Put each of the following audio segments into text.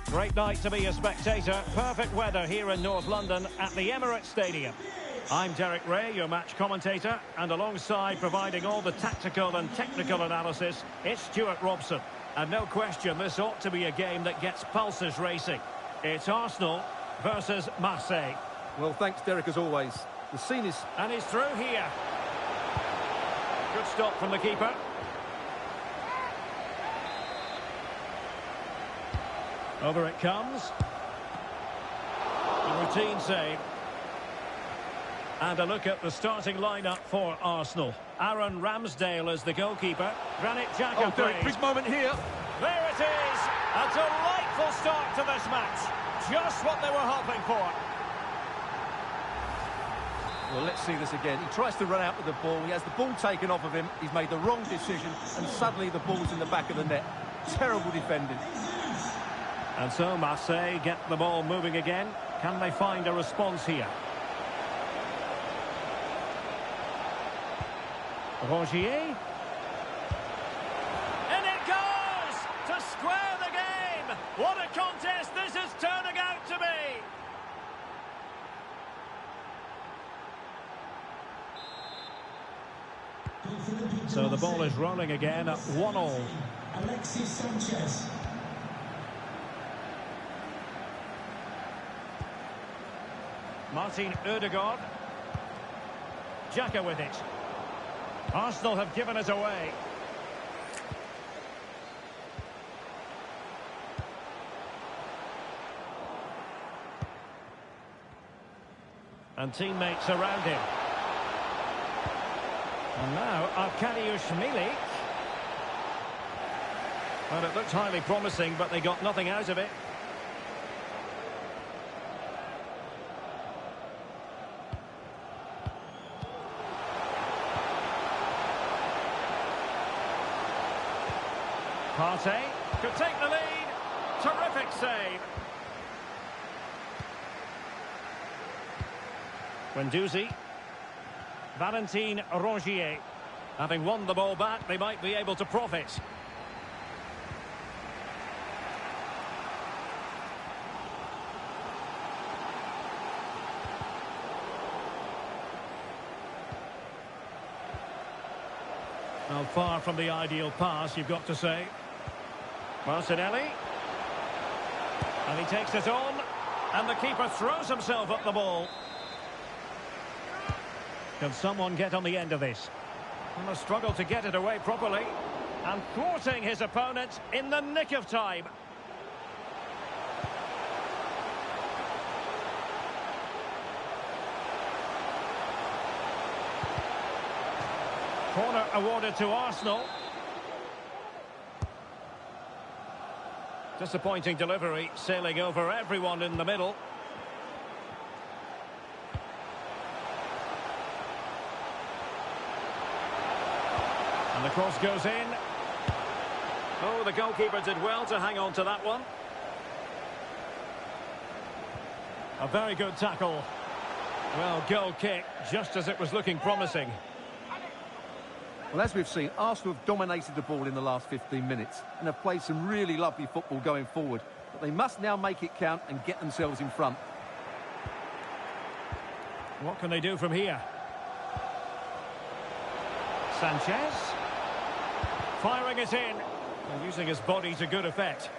Great night to be a spectator. Perfect weather here in North London at the Emirates Stadium. I'm Derek Ray, your match commentator, and alongside providing all the tactical and technical analysis, it's Stuart Robson. And no question, this ought to be a game that gets pulses racing. It's Arsenal versus Marseille. Well, thanks, Derek, as always. The scene is... And he's through here. Good stop from the keeper. Over it comes. A routine save. And a look at the starting lineup for Arsenal. Aaron Ramsdale is the goalkeeper. Granit Xhaka Oh, Derek, big moment here. There it is. A delightful start to this match. Just what they were hoping for. Well, let's see this again. He tries to run out with the ball. He has the ball taken off of him. He's made the wrong decision. And suddenly the ball's in the back of the net. Terrible defending. And so Marseille get the ball moving again. Can they find a response here? Rongier. And it goes to square the game. What a contest this is turning out to be. So the ball is rolling again at 1-1. Alexis Sanchez. Martin Ødegaard. Xhaka with it. Arsenal have given it away. And teammates around him. And now Arkadiusz Milik. Well, it looked highly promising, but they got nothing out of it. Partey could take the lead. Terrific save. Guendouzi. Valentin Rongier. Having won the ball back, they might be able to profit. Well, far from the ideal pass, you've got to say. Martinelli. And he takes it on. And the keeper throws himself at the ball. Can someone get on the end of this? And a struggle to get it away properly. And thwarting his opponent in the nick of time. Corner awarded to Arsenal. Disappointing delivery, sailing over everyone in the middle. And the cross goes in. Oh, the goalkeeper did well to hang on to that one. A very good tackle. Well, goal kick, just as it was looking promising. Well, as we've seen, Arsenal have dominated the ball in the last 15 minutes and have played some really lovely football going forward. But they must now make it count and get themselves in front. What can they do from here? Sanchez. Firing it in. And using his body to good effect.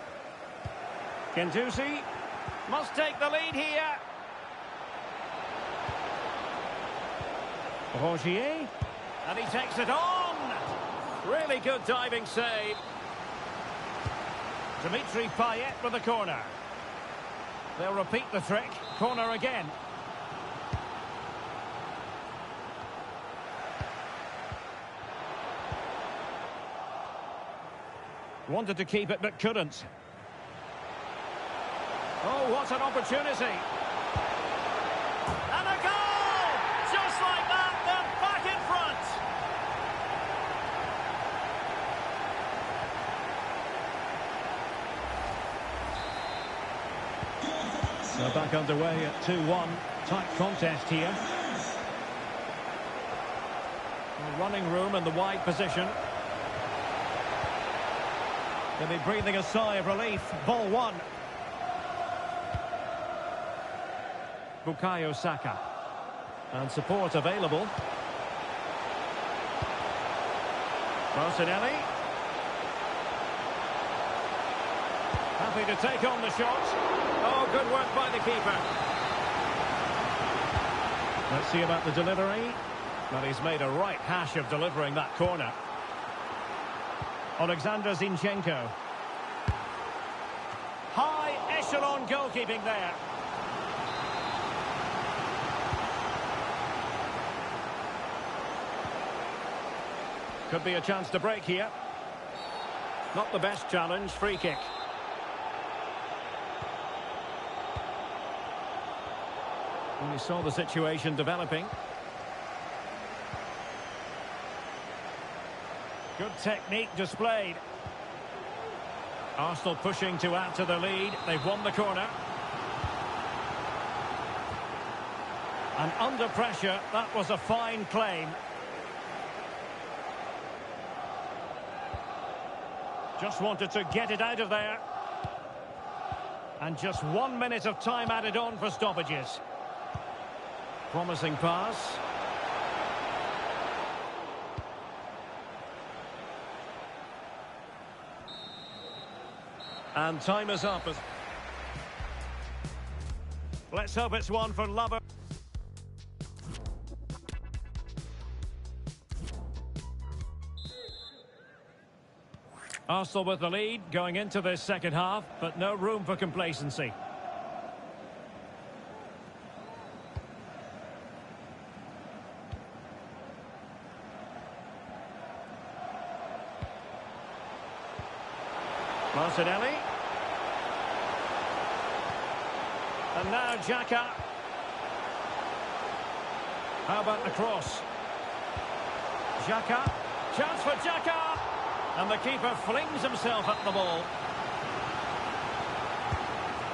Guendouzi must take the lead here. Rongier. And he takes it on. Really good diving save. Dimitri Payet with the corner. They'll repeat the trick. Corner again. Wanted to keep it but couldn't. Oh, what an opportunity. And a goal! Just like that, they're back in front. So back underway at 2-1. Tight contest here. Well, running room in the wide position. They'll be breathing a sigh of relief. Ball one. Bukayo Saka. And support available. Martinelli. Happy to take on the shot. Oh, good work by the keeper. Let's see about the delivery. Well, he's made a right hash of delivering that corner. Alexander Zinchenko. High echelon goalkeeping there. Could be a chance to break here. Not the best challenge, free kick. And we saw the situation developing. Good technique displayed. Arsenal pushing to add to the lead. They've won the corner. And under pressure, that was a fine claim. Just wanted to get it out of there. And just 1 minute of time added on for stoppages. Promising pass. And time is up. Let's hope it's one for Lover. Arsenal with the lead going into this second half, but no room for complacency. Martinelli. And now Xhaka. How about the cross? Xhaka. Chance for Xhaka. And the keeper flings himself at the ball.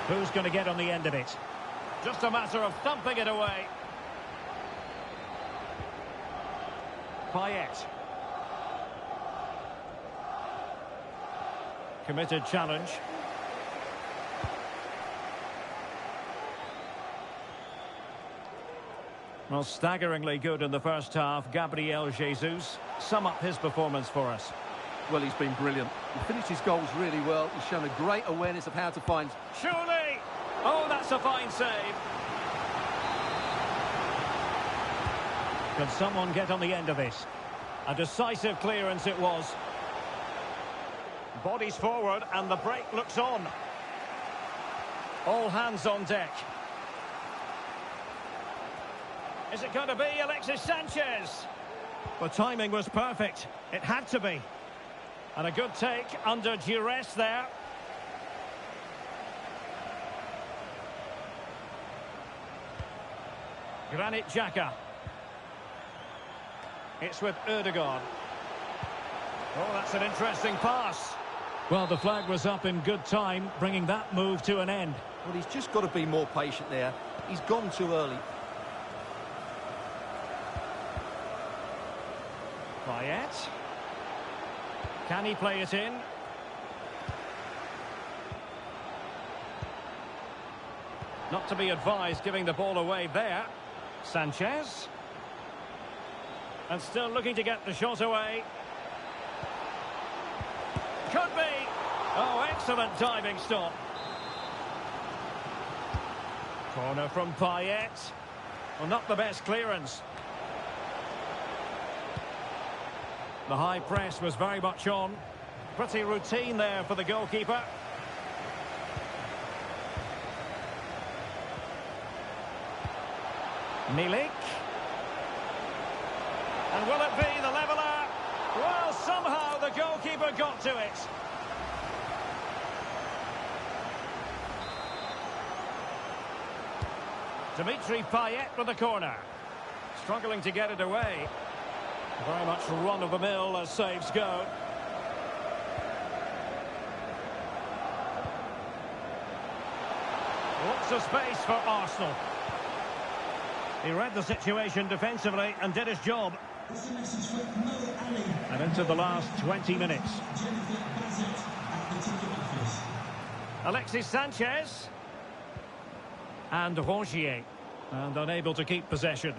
Who's going to get on the end of it? Just a matter of thumping it away. Payet. Committed challenge. Well, staggeringly good in the first half. Gabriel Jesus. Sum up his performance for us. Well, he's been brilliant. He finished his goals really well. He's shown a great awareness of how to find... Surely! Oh, that's a fine save. Can someone get on the end of this? A decisive clearance it was. Bodies forward and the break looks on. All hands on deck. Is it going to be Alexis Sanchez? The timing was perfect. It had to be. And a good take under duress there. Granit Xhaka. It's with Ødegaard. Oh, that's an interesting pass. Well, the flag was up in good time, bringing that move to an end. Well, he's just got to be more patient there. He's gone too early. Payet. Can he play it in? Not to be advised giving the ball away there. Sanchez. And still looking to get the shot away. Could be. Oh, excellent diving stop. Corner from Payet. Well, not the best clearance. The high press was very much on. Pretty routine there for the goalkeeper. Milik. And will it be the leveller? Well, somehow the goalkeeper got to it. Dimitri Payet with the corner. Struggling to get it away. Very much run-of-the-mill as saves go. Lots of space for Arsenal. He read the situation defensively and did his job. It's a message for Mo Ali. And into the last 20 minutes. Jennifer Bassett at the ticket office. Alexis Sanchez. And Rongier. And unable to keep possession.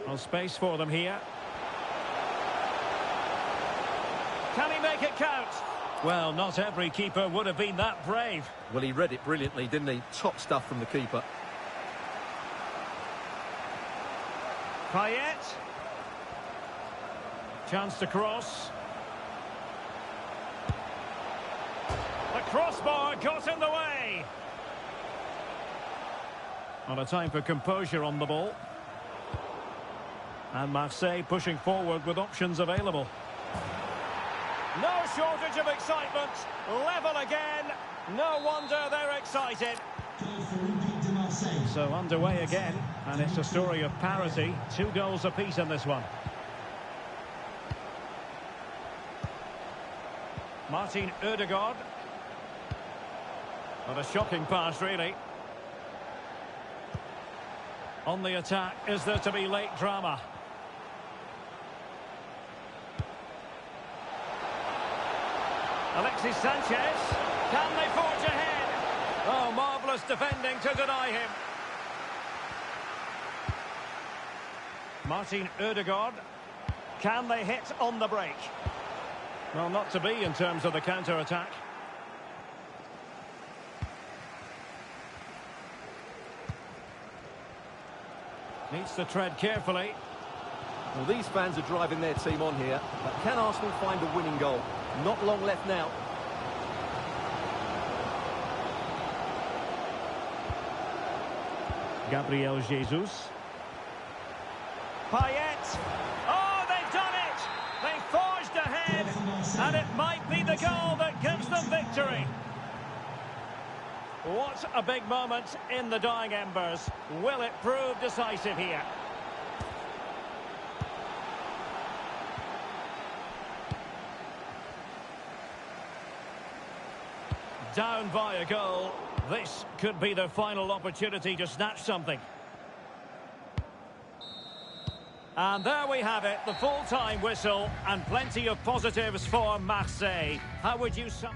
Well, space for them here. Can he make it count? Well, not every keeper would have been that brave. Well, he read it brilliantly, didn't he? Top stuff from the keeper. Payet. Chance to cross. The crossbar got in the way. On a time for composure on the ball. And Marseille pushing forward with options available. No shortage of excitement. Level again. No wonder they're excited. Goal for Olympique de Marseille. So underway again. And it's a story of parity. 2 goals apiece in this one. Martin Ødegaard. What a shocking pass, really. On the attack, is there to be late drama? Alexis Sanchez. Can they forge ahead? Oh, marvellous defending to deny him. Martin Ødegaard. Can they hit on the break? Well, not to be in terms of the counter-attack. Needs to tread carefully. Well, these fans are driving their team on here, but can Arsenal find a winning goal? Not long left now. Gabriel Jesus. Payet. Oh, they've done it! They forged ahead, and it might be the goal that gives them victory. What a big moment in the dying embers. Will it prove decisive here? Down by a goal. This could be their final opportunity to snatch something. And there we have it, the full-time whistle, and plenty of positives for Marseille. How would you sum...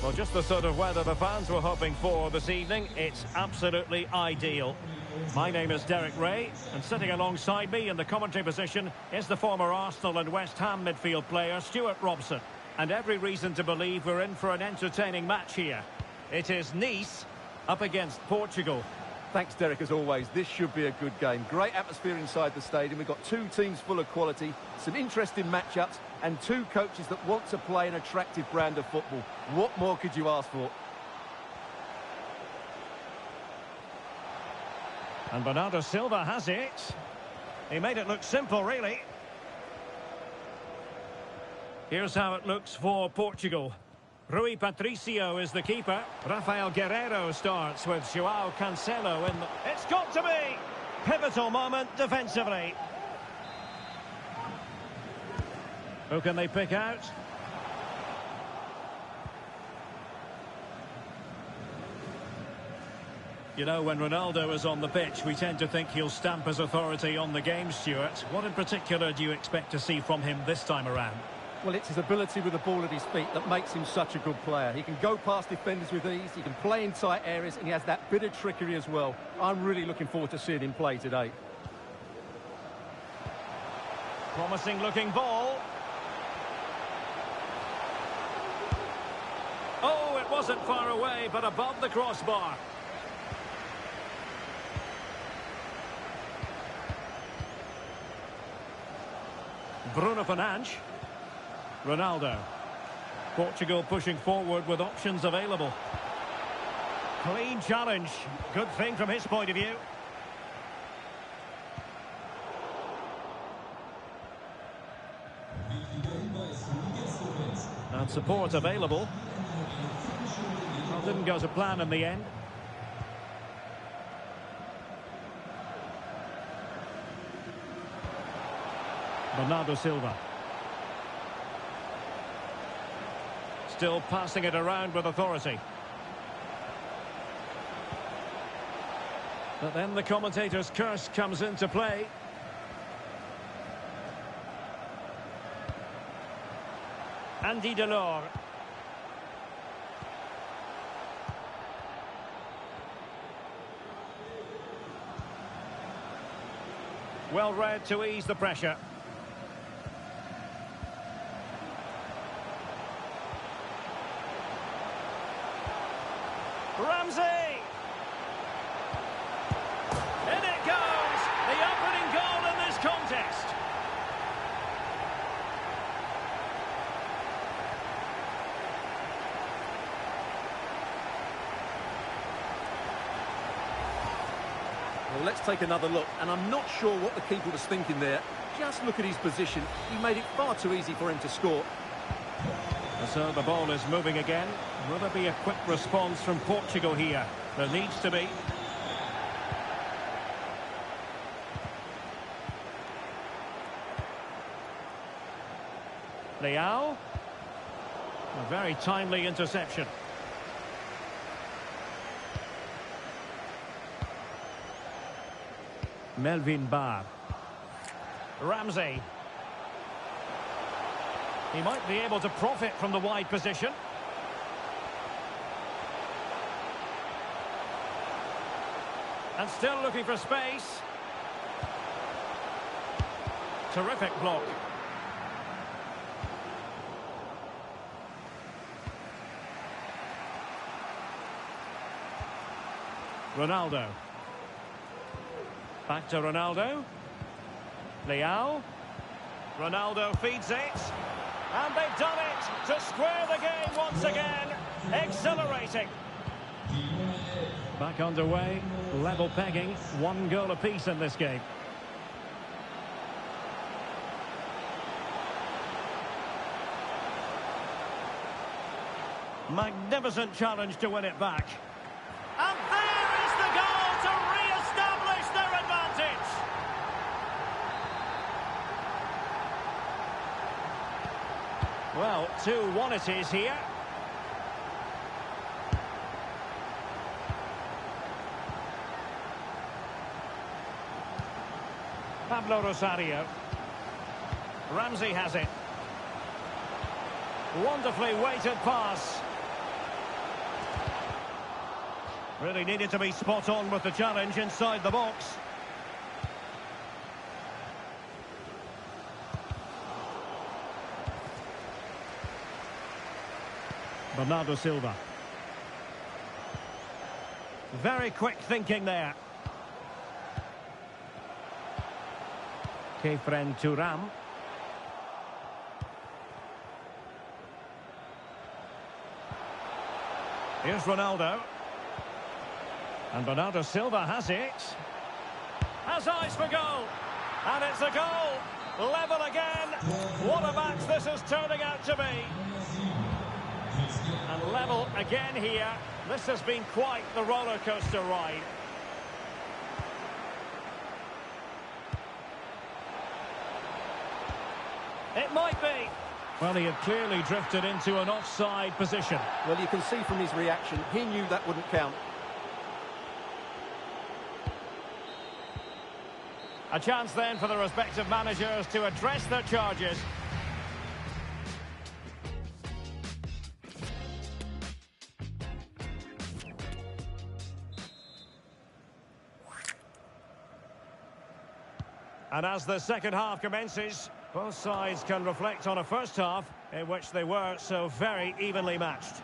Well, just the sort of weather the fans were hoping for this evening. It's absolutely ideal. My name is Derek Ray, and sitting alongside me in the commentary position is the former Arsenal and West Ham midfield player Stuart Robson. And every reason to believe we're in for an entertaining match here. It is Nice up against Portugal. Thanks, Derek, as always. This should be a good game. Great atmosphere inside the stadium. We've got two teams full of quality, some interesting matchups, and two coaches that want to play an attractive brand of football. What more could you ask for? And Bernardo Silva has it. He made it look simple, really. Here's how it looks for Portugal. Rui Patricio is the keeper. Rafael Guerreiro starts with João Cancelo in the... It's got to be! Pivotal moment defensively. Who can they pick out? You know, when Ronaldo is on the pitch, we tend to think he'll stamp his authority on the game, Stuart. What in particular do you expect to see from him this time around? Well, it's his ability with the ball at his feet that makes him such a good player. He can go past defenders with ease, he can play in tight areas, and he has that bit of trickery as well. I'm really looking forward to seeing him play today. Promising looking ball. Oh, it wasn't far away, but above the crossbar. Bruno Fernandes. Ronaldo. Portugal pushing forward with options available. Clean challenge. Good thing from his point of view. And support available. Well, didn't go to plan in the end. Bernardo Silva. Still passing it around with authority. But then the commentator's curse comes into play. Andy Delors. Well read to ease the pressure. Ramsey! In it goes! The opening goal in this contest. Well, let's take another look, and I'm not sure what the keeper was thinking there. Just look at his position. He made it far too easy for him to score. So the ball is moving again. Will there be a quick response from Portugal here? There needs to be. Leao. A very timely interception. Melvin Barr. Ramsey. He might be able to profit from the wide position. And still looking for space. Terrific block. Ronaldo. Back to Ronaldo. Leao. Ronaldo feeds it. And they've done it to square the game once again. Exhilarating. Back underway. Level pegging. 1 goal apiece in this game. Magnificent challenge to win it back. And there is the goal to re-establish their advantage. Well, 2-1 it is here. Pablo Rosario. Ramsey has it. Wonderfully weighted pass. Really needed to be spot on with the challenge inside the box. Bernardo Silva. Very quick thinking there. Kefren Turam. Here's Ronaldo. And Bernardo Silva has it. Has eyes for goal. And it's a goal. Level again. What a match this is turning out to be. And level again here. This has been quite the roller coaster ride. It might be. Well, he had clearly drifted into an offside position. Well, you can see from his reaction, he knew that wouldn't count. A chance then for the respective managers to address their charges. And as the second half commences, both sides can reflect on a first half in which they were so very evenly matched.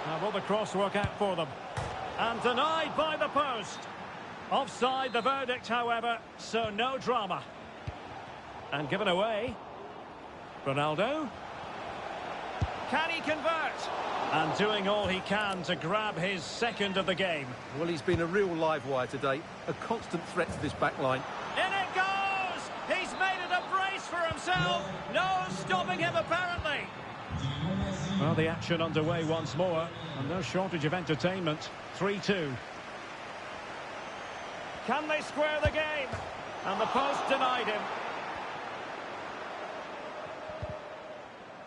Now will the cross work out for them? And denied by the post. Offside the verdict, however, so no drama. And given away. Ronaldo. Can he convert? And doing all he can to grab his second of the game. Well, he's been a real live wire today. A constant threat to this back line. In it goes! He's made it a brace for himself. No stopping him, apparently. Well, the action underway once more. And no shortage of entertainment. 3-2. Can they square the game? And the post denied him.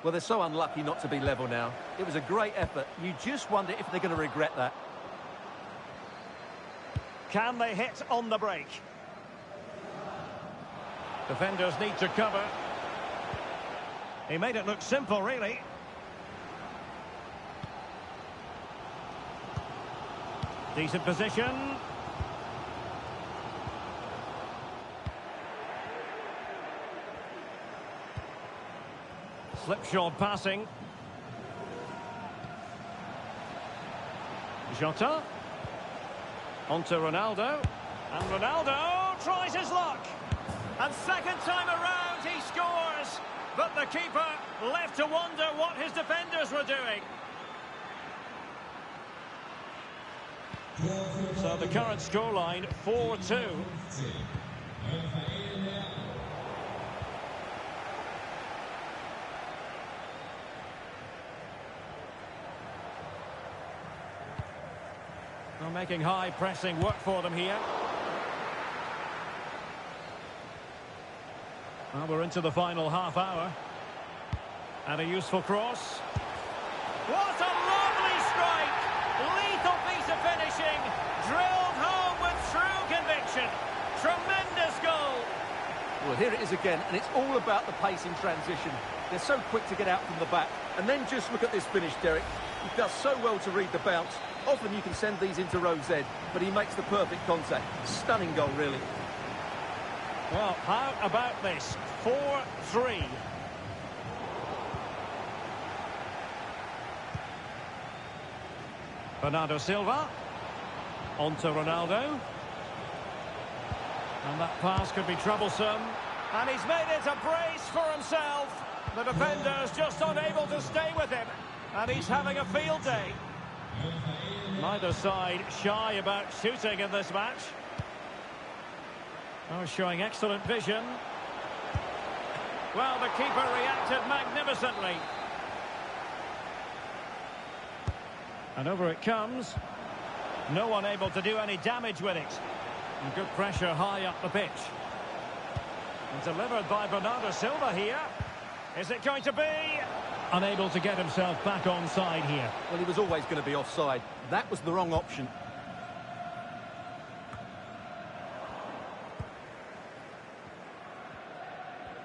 Well, they're so unlucky not to be level now. It was a great effort. You just wonder if they're going to regret that. Can they hit on the break? Defenders need to cover. He made it look simple, really. Decent position. Slipshod passing. Jota. Onto Ronaldo. And Ronaldo tries his luck. And second time around he scores. But the keeper left to wonder what his defenders were doing. So the current scoreline 4-2. Well, making high pressing work for them here. Well, we're into the final half hour. And a useful cross. What a lovely strike! Lethal piece of finishing. Drilled home with true conviction. Tremendous goal. Well, here it is again, and it's all about the pace in transition. They're so quick to get out from the back. And then just look at this finish, Derek. He does so well to read the bounce. Often you can send these into row Z, but he makes the perfect contact. Stunning goal, really. Well, how about this? 4-3. Bernardo Silva. Onto Ronaldo. And that pass could be troublesome. And he's made it a brace for himself. The defender's just unable to stay with him. And he's having a field day. Neither side shy about shooting in this match. Oh, showing excellent vision. Well, the keeper reacted magnificently. And over it comes. No one able to do any damage with it. And good pressure high up the pitch. And delivered by Bernardo Silva here. Is it going to be? Unable to get himself back onside here. Well, he was always going to be offside. That was the wrong option.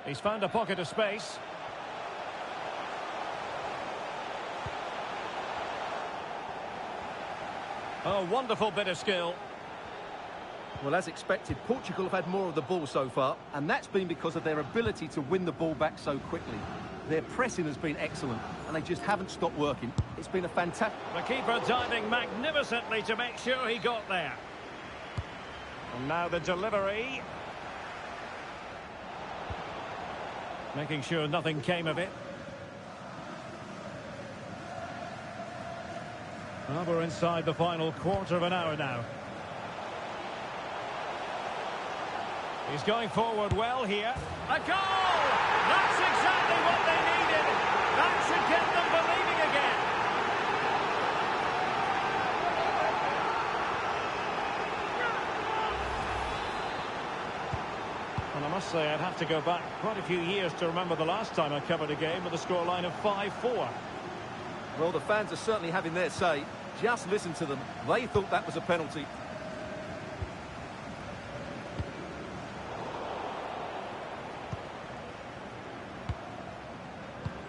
He's found a pocket of space. Oh, wonderful bit of skill. Well, as expected, Portugal have had more of the ball so far, and that's been because of their ability to win the ball back so quickly. Their pressing has been excellent, and they just haven't stopped working. It's been a fantastic... The keeper diving magnificently to make sure he got there. And now the delivery. Making sure nothing came of it. Well, we're inside the final quarter of an hour now. He's going forward well here. A goal! That's exactly what they needed. That should get them believing again. And I must say, I'd have to go back quite a few years to remember the last time I covered a game with a scoreline of 5-4. Well, the fans are certainly having their say. Just listen to them. They thought that was a penalty.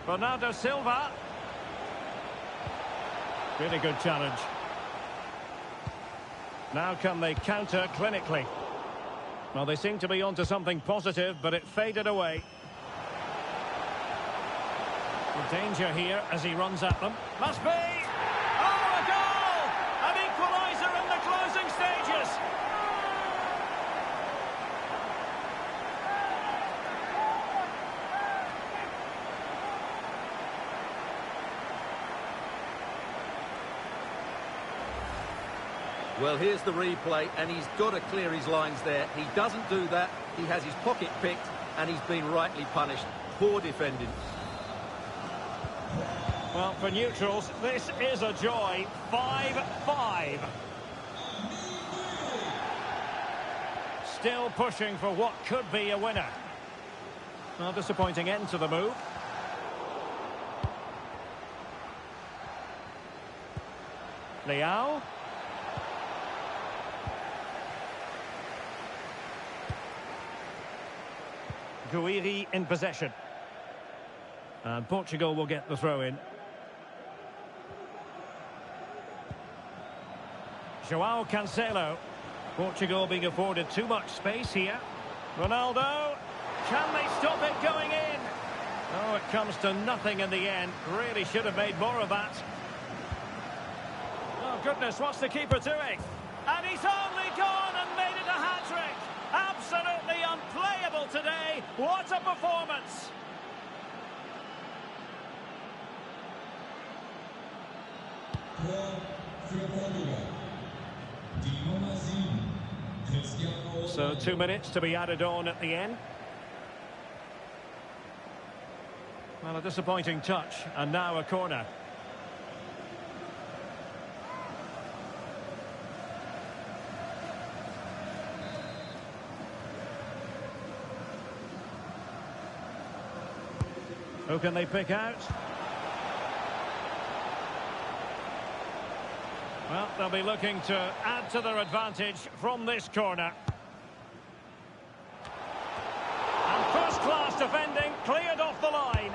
Bernardo Silva. Really good challenge. Now can they counter clinically? Well, they seem to be onto something positive, but it faded away. The danger here as he runs at them. Must be! Oh, a goal! An equaliser in the closing stages! Well, here's the replay, and he's got to clear his lines there. He doesn't do that. He has his pocket picked, and he's been rightly punished. Poor defending. Well, for neutrals, this is a joy. 5-5. Still pushing for what could be a winner. Well, disappointing end to the move. Leao. Guiri in possession. And Portugal will get the throw in. Joao Cancelo. Portugal being afforded too much space here. Ronaldo. Can they stop it going in? Oh, it comes to nothing in the end. Really should have made more of that. Oh, goodness, what's the keeper doing? And he's only gone and made it a hat-trick. Absolutely unplayable today. What a performance. So 2 minutes to be added on at the end. Well, a disappointing touch, and now a corner. Who can they pick out? Well, they'll be looking to add to their advantage from this corner. And first-class defending, cleared off the line.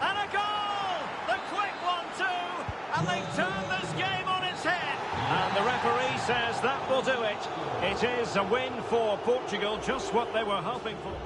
And a goal! The quick one too! And they turn this game on its head. And the referee says that will do it. It is a win for Portugal, just what they were hoping for.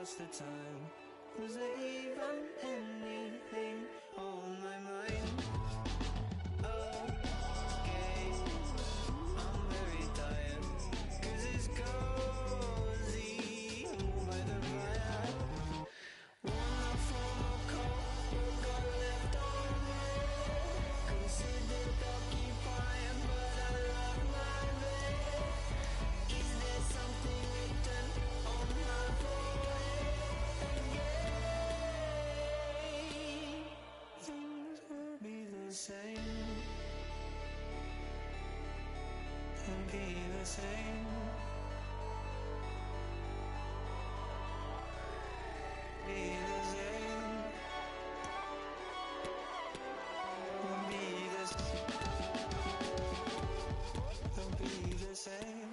what's the time? Was there even anything on my mind? Okay, I'm very tired, 'cause it's cozy by the fire. Wanna form a cult, but got left on red. Considered occupied, but I love my bed. Is there something written on my forehead? Things will be the same. They'll be the same. Be the same. Won't be the same. They'll be the same.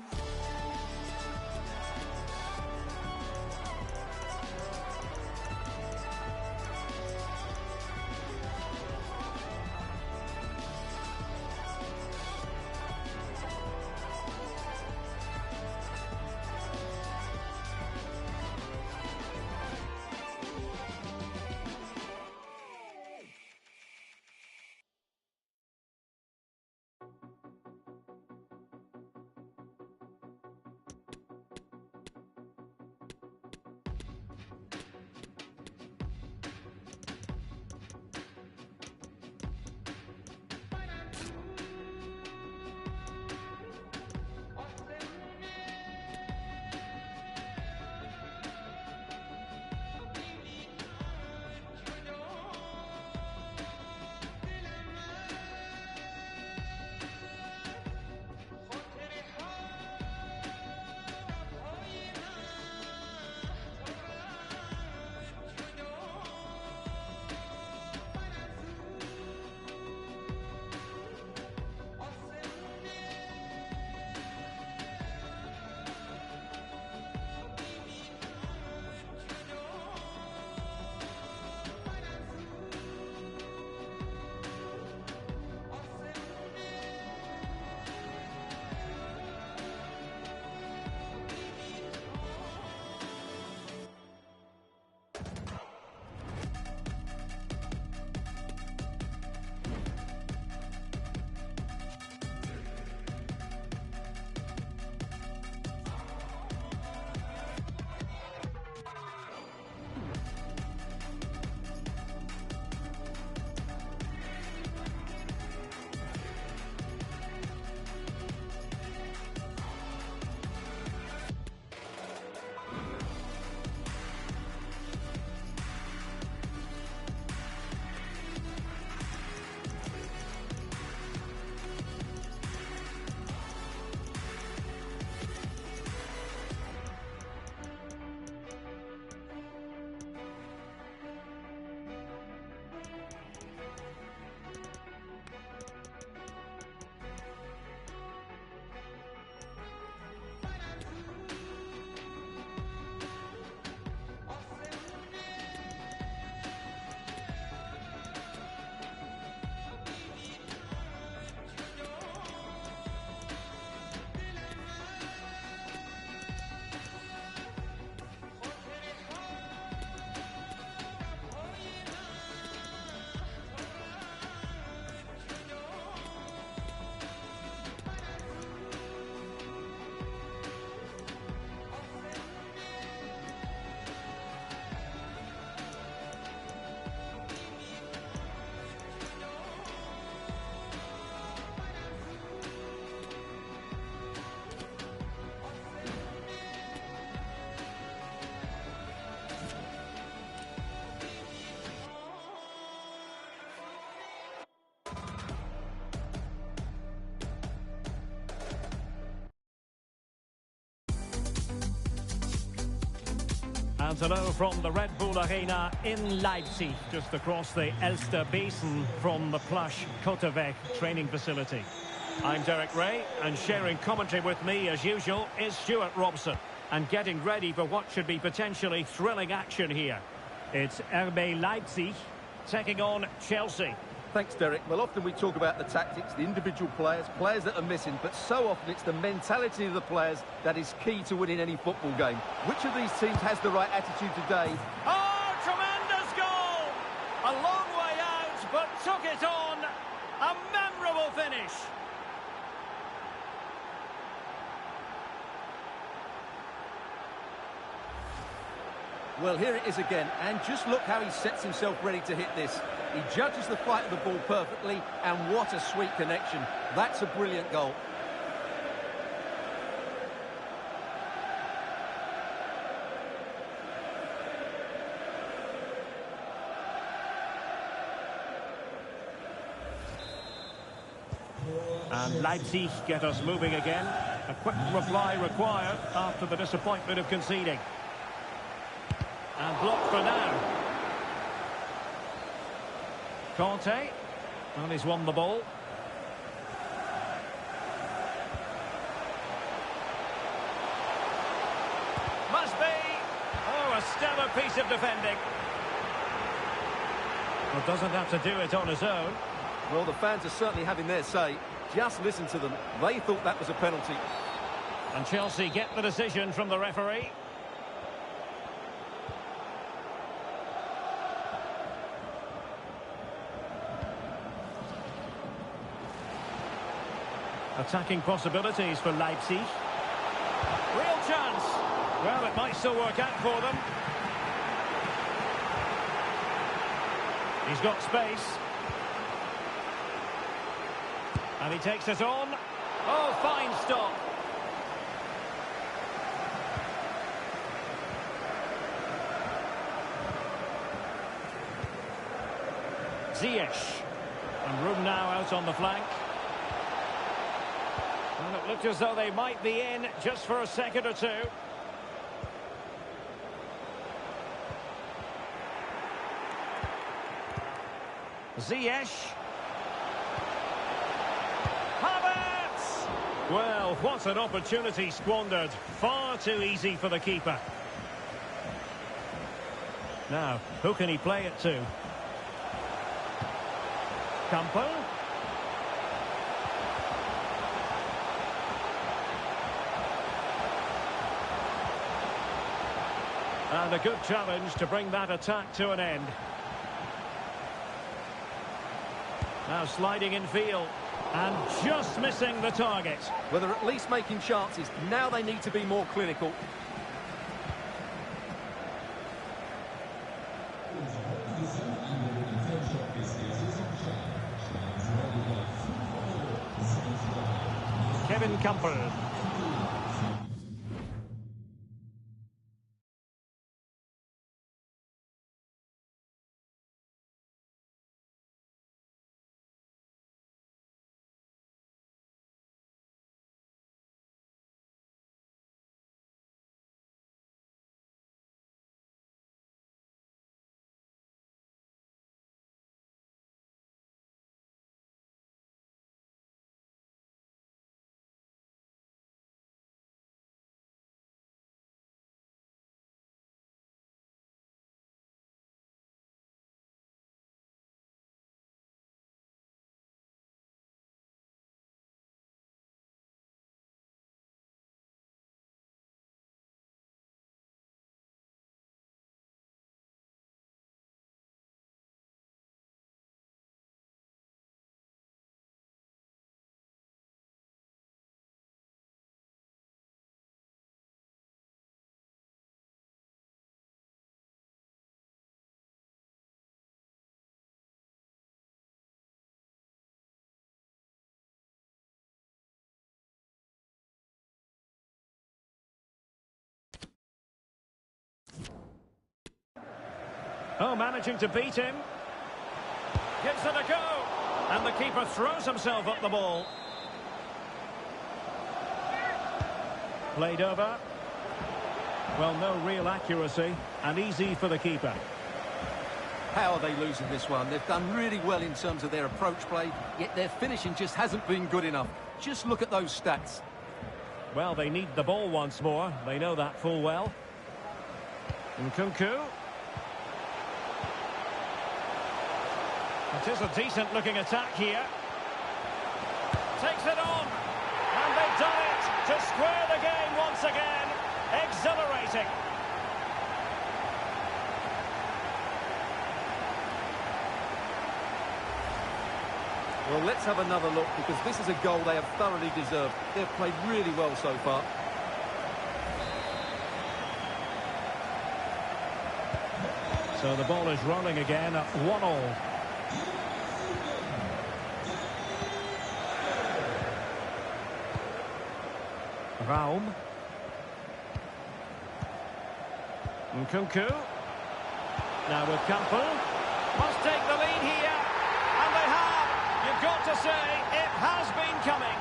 And hello from the Red Bull Arena in Leipzig, just across the Elster Basin from the plush Kotevec training facility. I'm Derek Ray, and sharing commentary with me, as usual, is Stuart Robson. And getting ready for what should be potentially thrilling action here. It's RB Leipzig taking on Chelsea. Thanks, Derek. Well, often we talk about the tactics, the individual players, players that are missing, but so often it's the mentality of the players that is key to winning any football game. Which of these teams has the right attitude today? Oh, tremendous goal! A long way out, but took it on. A memorable finish. Well, here it is again, and just look how he sets himself ready to hit this. He judges the flight of the ball perfectly, and what a sweet connection. That's a brilliant goal. And Leipzig get us moving again. A quick reply required after the disappointment of conceding. And blocked for now. Conte. And he's won the ball. Must be. Oh, a stellar piece of defending. Well, doesn't have to do it on his own. Well, the fans are certainly having their say. Just listen to them. They thought that was a penalty. And Chelsea get the decision from the referee. Attacking possibilities for Leipzig. Real chance. Well, it might still work out for them. He's got space. And he takes it on. Oh, fine stop. Ziyech. And room now out on the flank. And it looked as though they might be in just for a second or two. Ziyech. Havertz! Well, what an opportunity squandered. Far too easy for the keeper. Now, who can he play it to? Campo. And a good challenge to bring that attack to an end. Now sliding in field. And just missing the target. Well, they're at least making chances. Now they need to be more clinical. Kevin Campbell. Oh, managing to beat him. Gives it a go. And the keeper throws himself at the ball. Played over. Well, no real accuracy. And easy for the keeper. How are they losing this one? They've done really well in terms of their approach play, yet their finishing just hasn't been good enough. Just look at those stats. Well, they need the ball once more. They know that full well. Nkunku. It is a decent-looking attack here. Takes it on. And they've done it to square the game once again. Exhilarating. Well, let's have another look, because this is a goal they have thoroughly deserved. They've played really well so far. So the ball is rolling again at 1-1. Raum. Nkunku. Now with Campbell. Must take the lead here. And they have. You've got to say, it has been coming.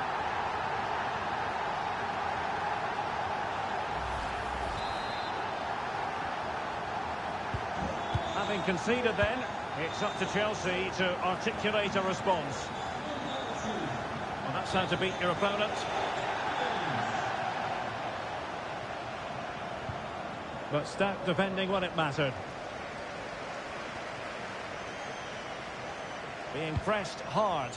Having conceded then, it's up to Chelsea to articulate a response. Well, that's how to beat your opponent. But stout defending when it mattered. Being pressed hard.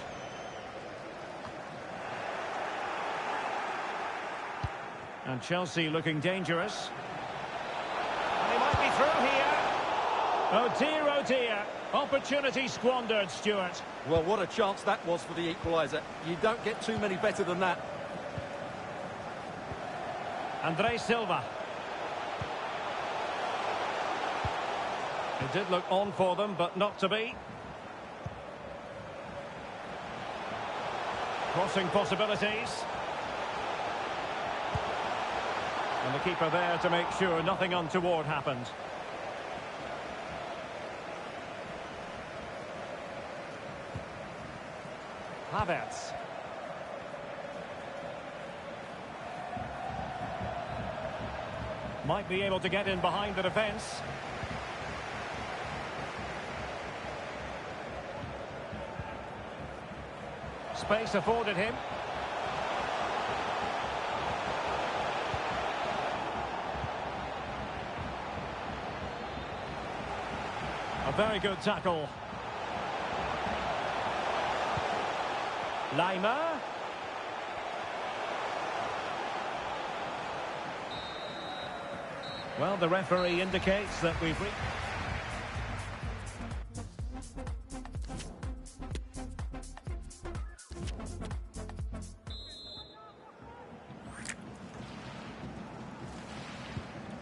And Chelsea looking dangerous. And he might be through here. Oh dear. Opportunity squandered, Stuart. Well, what a chance that was for the equaliser. You don't get too many better than that. Andre Silva. It did look on for them, but not to be. Crossing possibilities. And the keeper there to make sure nothing untoward happened. Havertz. Might be able to get in behind the defence. Space afforded him. A very good tackle. Lima. Well, the referee indicates that we've reached.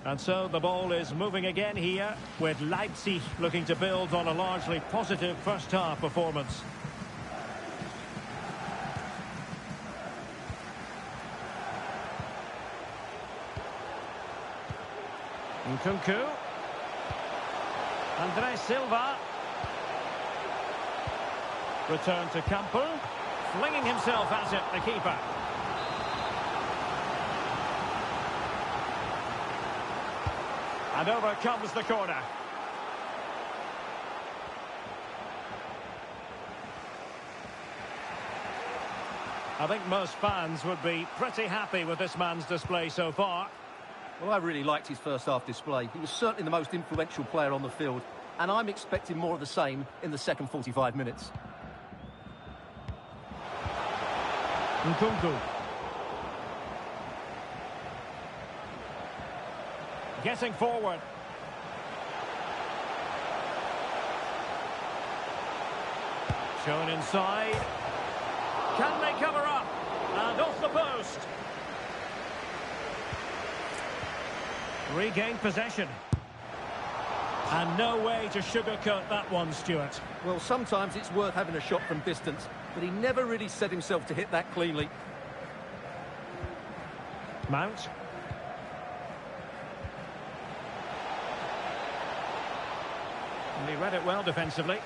And so the ball is moving again here, with Leipzig looking to build on a largely positive first-half performance. Nkunku. Andre Silva. Return to Campbell. Flinging himself at it, the keeper. And over comes the corner. I think most fans would be pretty happy with this man's display so far. Well, I really liked his first half display. He was certainly the most influential player on the field, and I'm expecting more of the same in the second 45 minutes. Nkunku. Getting forward. Shown inside. Can they cover up? And off the post. Regained possession. And no way to sugarcoat that one, Stuart. Well, sometimes it's worth having a shot from distance, but he never really set himself to hit that cleanly. Mount. And he read it well defensively.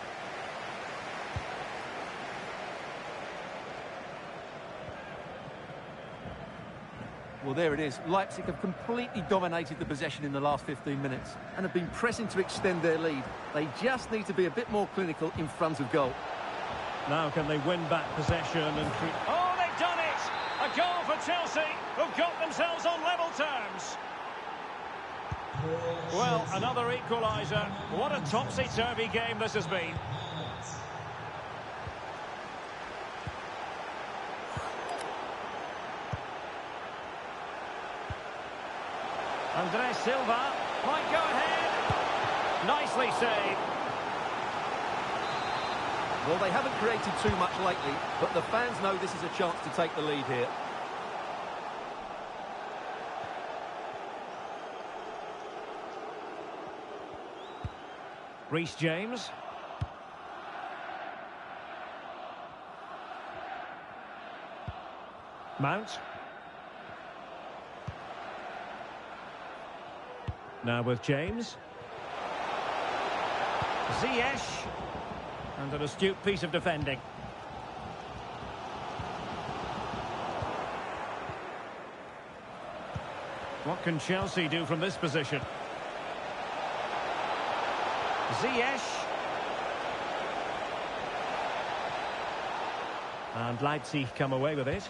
Well, there it is. Leipzig have completely dominated the possession in the last 15 minutes and have been pressing to extend their lead. They just need to be a bit more clinical in front of goal. Now can they win back possession and... Oh, they've done it! A goal for Chelsea, who've got themselves on level terms. Well, another equaliser. What a topsy-turvy game this has been. Andres Silva might go ahead. Nicely saved. Well, they haven't created too much lately, but the fans know this is a chance to take the lead here. Reece James. Mount. Now with James. Ziyech. And an astute piece of defending. What can Chelsea do from this position? Ziyech. And Leipzig come away with it.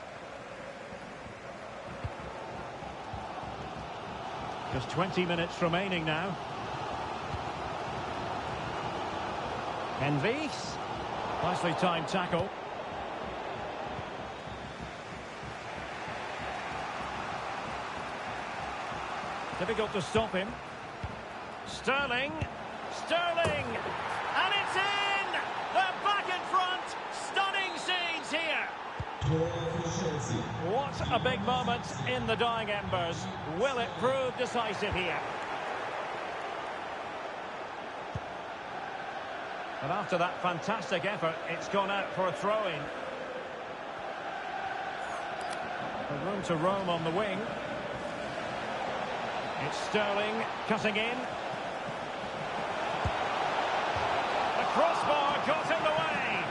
Just 20 minutes remaining now. Envis. Nicely timed tackle. Difficult to stop him. Sterling. Sterling. And it's in! They're back in front. Stunning scenes here. What a big moment in the dying embers. Will it prove decisive here? And after that fantastic effort, it's gone out for a throw-in. Room to roam on the wing. It's Sterling cutting in. The crossbar got in the way.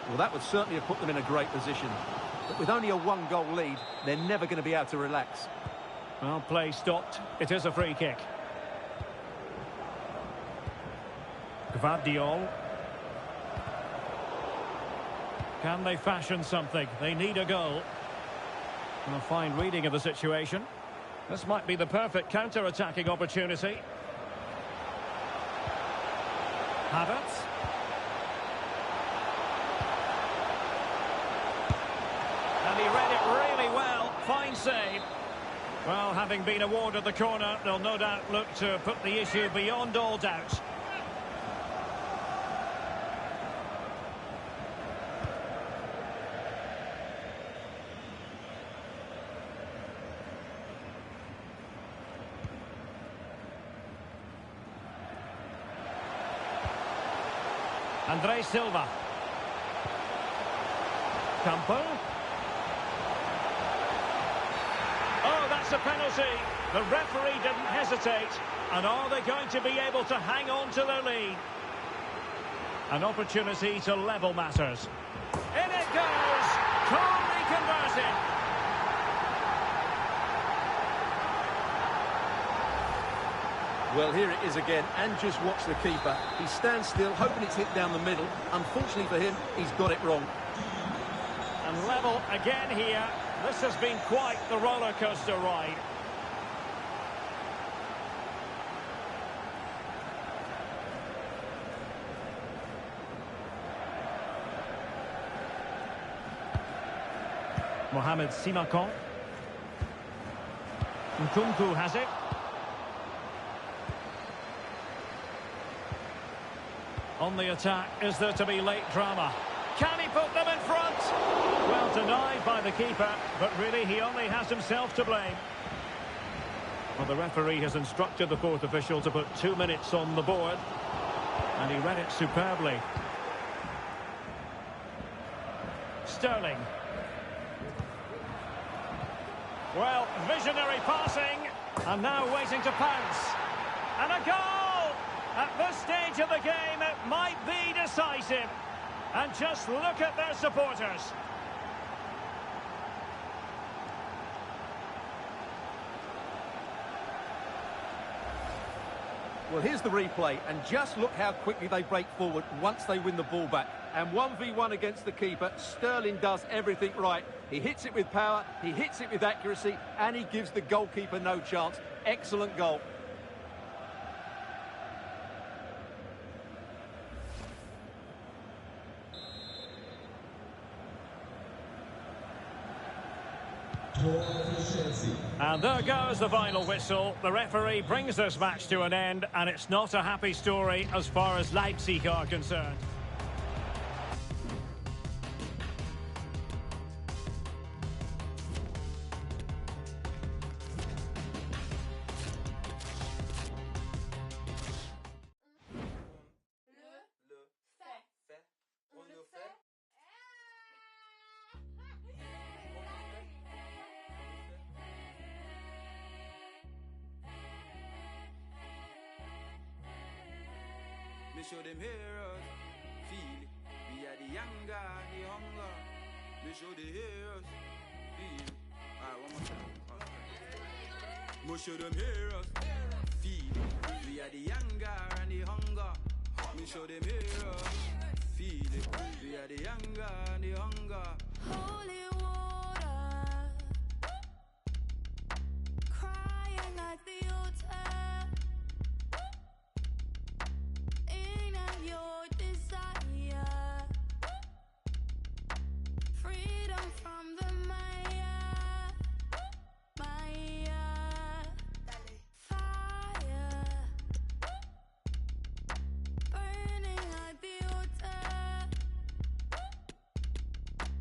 Well, that would certainly have put them in a great position. But with only a one-goal lead, they're never going to be able to relax. Well, play stopped. It is a free kick. Gvardiol. Can they fashion something? They need a goal. And a fine reading of the situation. This might be the perfect counter-attacking opportunity. Havertz. And he read it really well. Fine save. Well, having been awarded the corner, they'll no doubt look to put the issue beyond all doubt. Andres Silva. Campo. Oh, that's a penalty. The referee didn't hesitate. And are they going to be able to hang on to their lead? An opportunity to level matters. In it goes! Calmly converted. Well, here it is again, and just watch the keeper. He stands still, hoping it's hit down the middle. Unfortunately for him, he's got it wrong. And level again here. This has been quite the roller coaster ride. Mohamed Simakon. Nkunku has it. On the attack, is there to be late drama? Can he put them in front? Well denied by the keeper, but really he only has himself to blame. Well, the referee has instructed the fourth official to put 2 minutes on the board. And he read it superbly. Sterling. Well, visionary passing. And now waiting to pounce. And a goal! At this stage of the game, it might be decisive. And just look at their supporters. Well, here's the replay, and just look how quickly they break forward once they win the ball back. And 1v1 against the keeper, Sterling does everything right. He hits it with power, he hits it with accuracy, and he gives the goalkeeper no chance. Excellent goal. Tor für Chelsea. Chelsea. And there goes the final whistle. The referee brings this match to an end, and it's not a happy story as far as Leipzig are concerned. Me show them heroes, feel it. We are the younger, the hunger. Me show the heroes, feel it. Alright, one more time. Me show them heroes, feel it. We are the younger and the hunger. Me show them heroes, feel it. We are the younger and the hunger. Holy water, crying at the altar. Your desire, freedom from the Maya, fire, burning at the altar,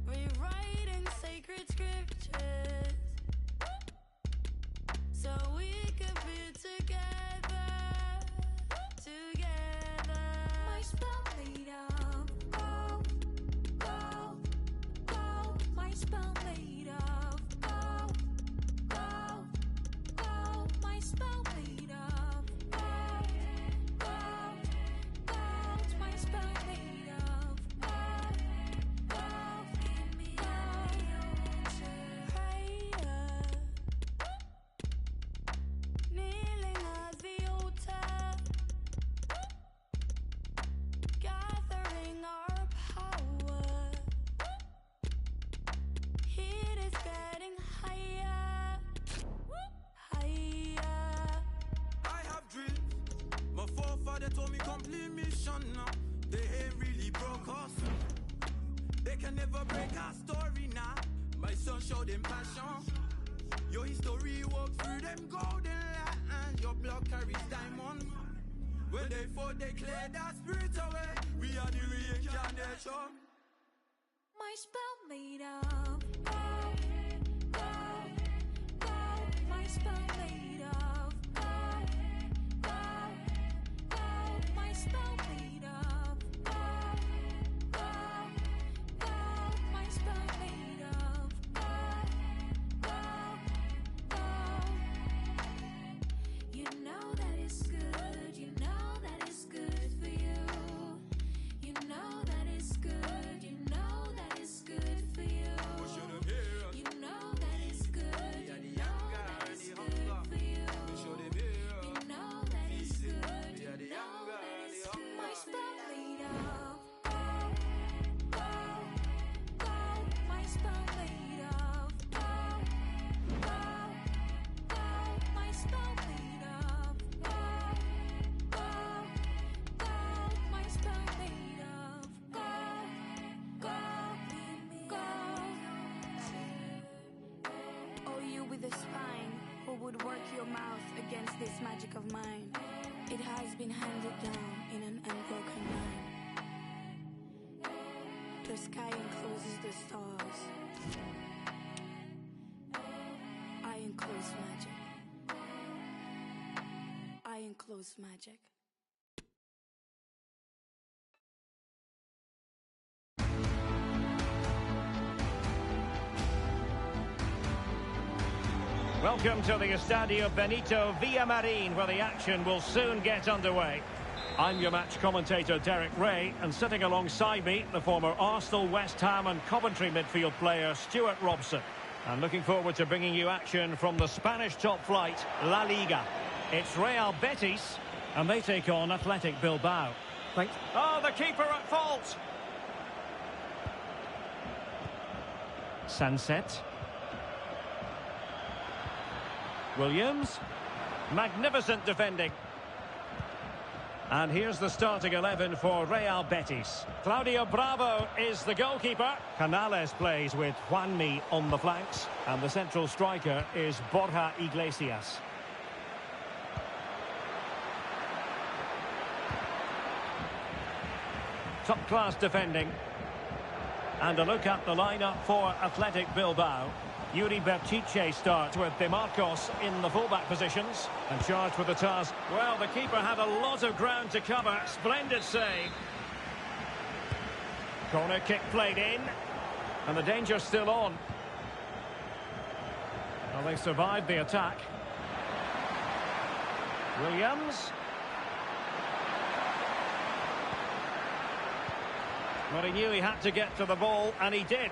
rewriting sacred scriptures, so we could be together. My spell made of gold, gold, gold. My spell made of gold, gold, gold. My spell made of gold, gold, gold. My spell made of gold, gold. Give me prayer, kneeling at the altar. Gathering our power, heat is getting higher, higher. I have dreams. My forefather told me complete mission now. They ain't really broke us. They can never break our story now. My son showed them passion. Your history walks through them golden lines. Your blood carries diamonds. When they fought, they cleared our spirit away. We are the reincarnation. My spell made of gold, gold, gold. My spell made of gold, gold, gold. My spell made of gold, gold, gold. My spell made of gold, gold, gold. You know that it's good. You know that it's good for you. You know that it's good. You know that it's good for you. You know that it's good. You know that it's good for you. You know that it's good. You know that it's good. My spell made of gold, gold, gold. My spell made of gold, gold, gold. My spell made of gold, gold, gold. My spell made of gold, gold, gold. Oh, you with a spine, who would work your mouth against this magic of mine? It has been handed down in an unbroken line. The sky encloses the stars. I enclose magic. I enclose magic. Welcome to the Estadio Benito Villamarin, where the action will soon get underway. I'm your match commentator, Derek Ray, and sitting alongside me, the former Arsenal, West Ham and Coventry midfield player, Stuart Robson. And looking forward to bringing you action from the Spanish top flight, La Liga. It's Real Betis, and they take on Athletic Bilbao. Thanks. Oh, the keeper at fault! Sunset. Williams. Magnificent defending. And here's the starting 11 for Real Betis. Claudio Bravo is the goalkeeper. Canales plays with Juanmi on the flanks. And the central striker is Borja Iglesias. Top-class defending. And a look at the lineup for Athletic Bilbao. Yuri Berchiche starts with De Marcos in the fullback positions and charged with the task. Well, the keeper had a lot of ground to cover. Splendid save. Corner kick played in. And the danger's still on. Well, they survived the attack. Williams. Well, he knew he had to get to the ball, and he did.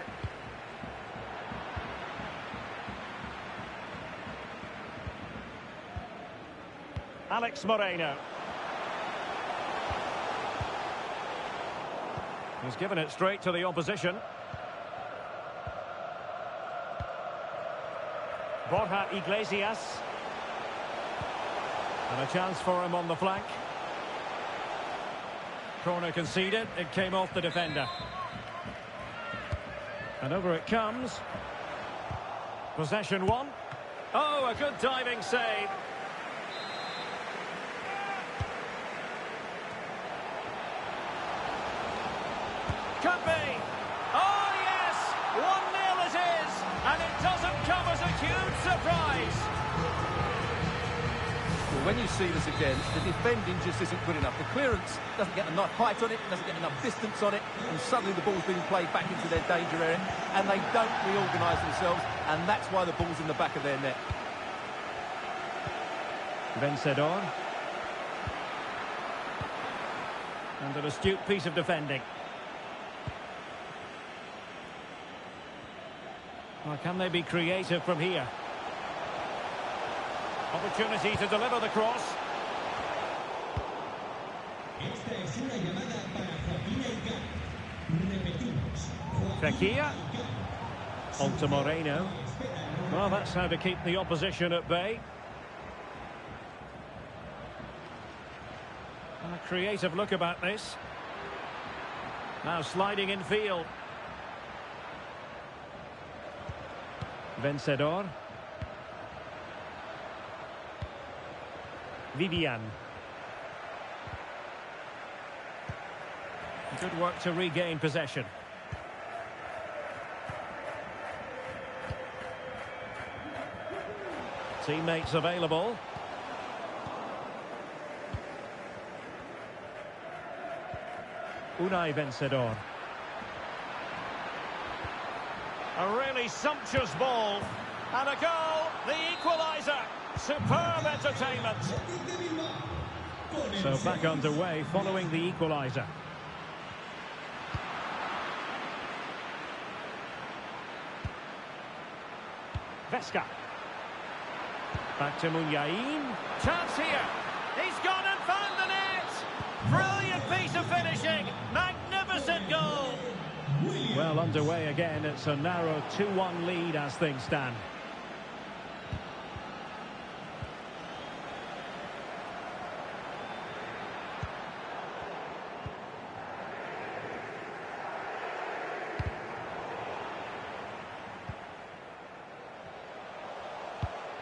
Alex Moreno. He's given it straight to the opposition. Borja Iglesias. And a chance for him on the flank. Corner conceded. It came off the defender. And over it comes. Possession won. Oh, a good diving save. Could be. Oh, yes! 1-0 it is. And it doesn't come as a huge surprise. Well, when you see this again, the defending just isn't good enough. The clearance doesn't get enough height on it, doesn't get enough distance on it, and suddenly the ball's being played back into their danger area, and they don't reorganise themselves, and that's why the ball's in the back of their net. Vencedor. And an astute piece of defending. Well, can they be creative from here? Opportunity to deliver the cross. Esta es una llamada para Joaquín Elgar. Repetimos. Fekir. On to Moreno. Well, that's how to keep the opposition at bay. And a creative look about this. Now sliding in field. Vencedor. Vivian. Good work to regain possession. Teammates available. Unai Vencedor. A really sumptuous ball. And a goal, the equaliser. Superb entertainment. So back underway following the equaliser. Vesca. Back to Munyain. Chance here. He's gone and found the net. Brilliant piece of finishing. Magnificent goal. Well underway again. It's a narrow 2-1 lead as things stand.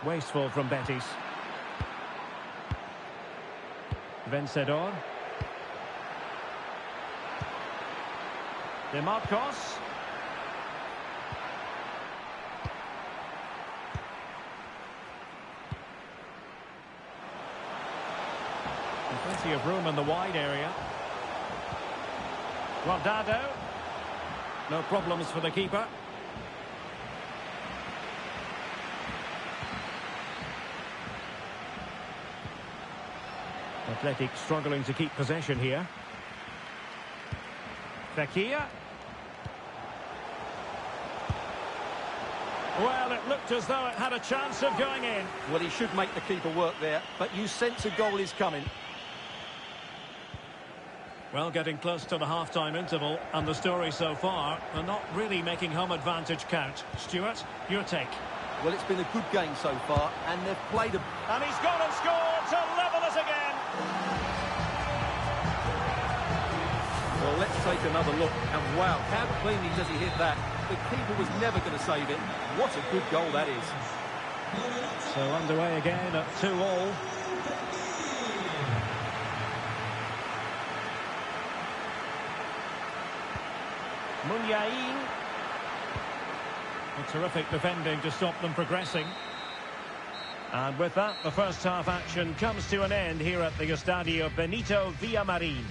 Wasteful from Betis. Vencedor. De Marcos. And plenty of room in the wide area. Guardado. No problems for the keeper. Athletic struggling to keep possession here. Fekir. Well, it looked as though it had a chance of going in. Well, he should make the keeper work there, but you sense a goal is coming. Well, getting close to the half-time interval, and the story so far are not really making home advantage count. Stuart, your take? Well, it's been a good game so far, and they've played a... And he's gone and scored to level us again. take another look, and wow, how cleanly does he hit that? The keeper was never going to save it. What a good goal that is. So underway again at 2-2. Munyain. A terrific defending to stop them progressing. And with that, the first half action comes to an end here at the Estadio Benito Villamarín.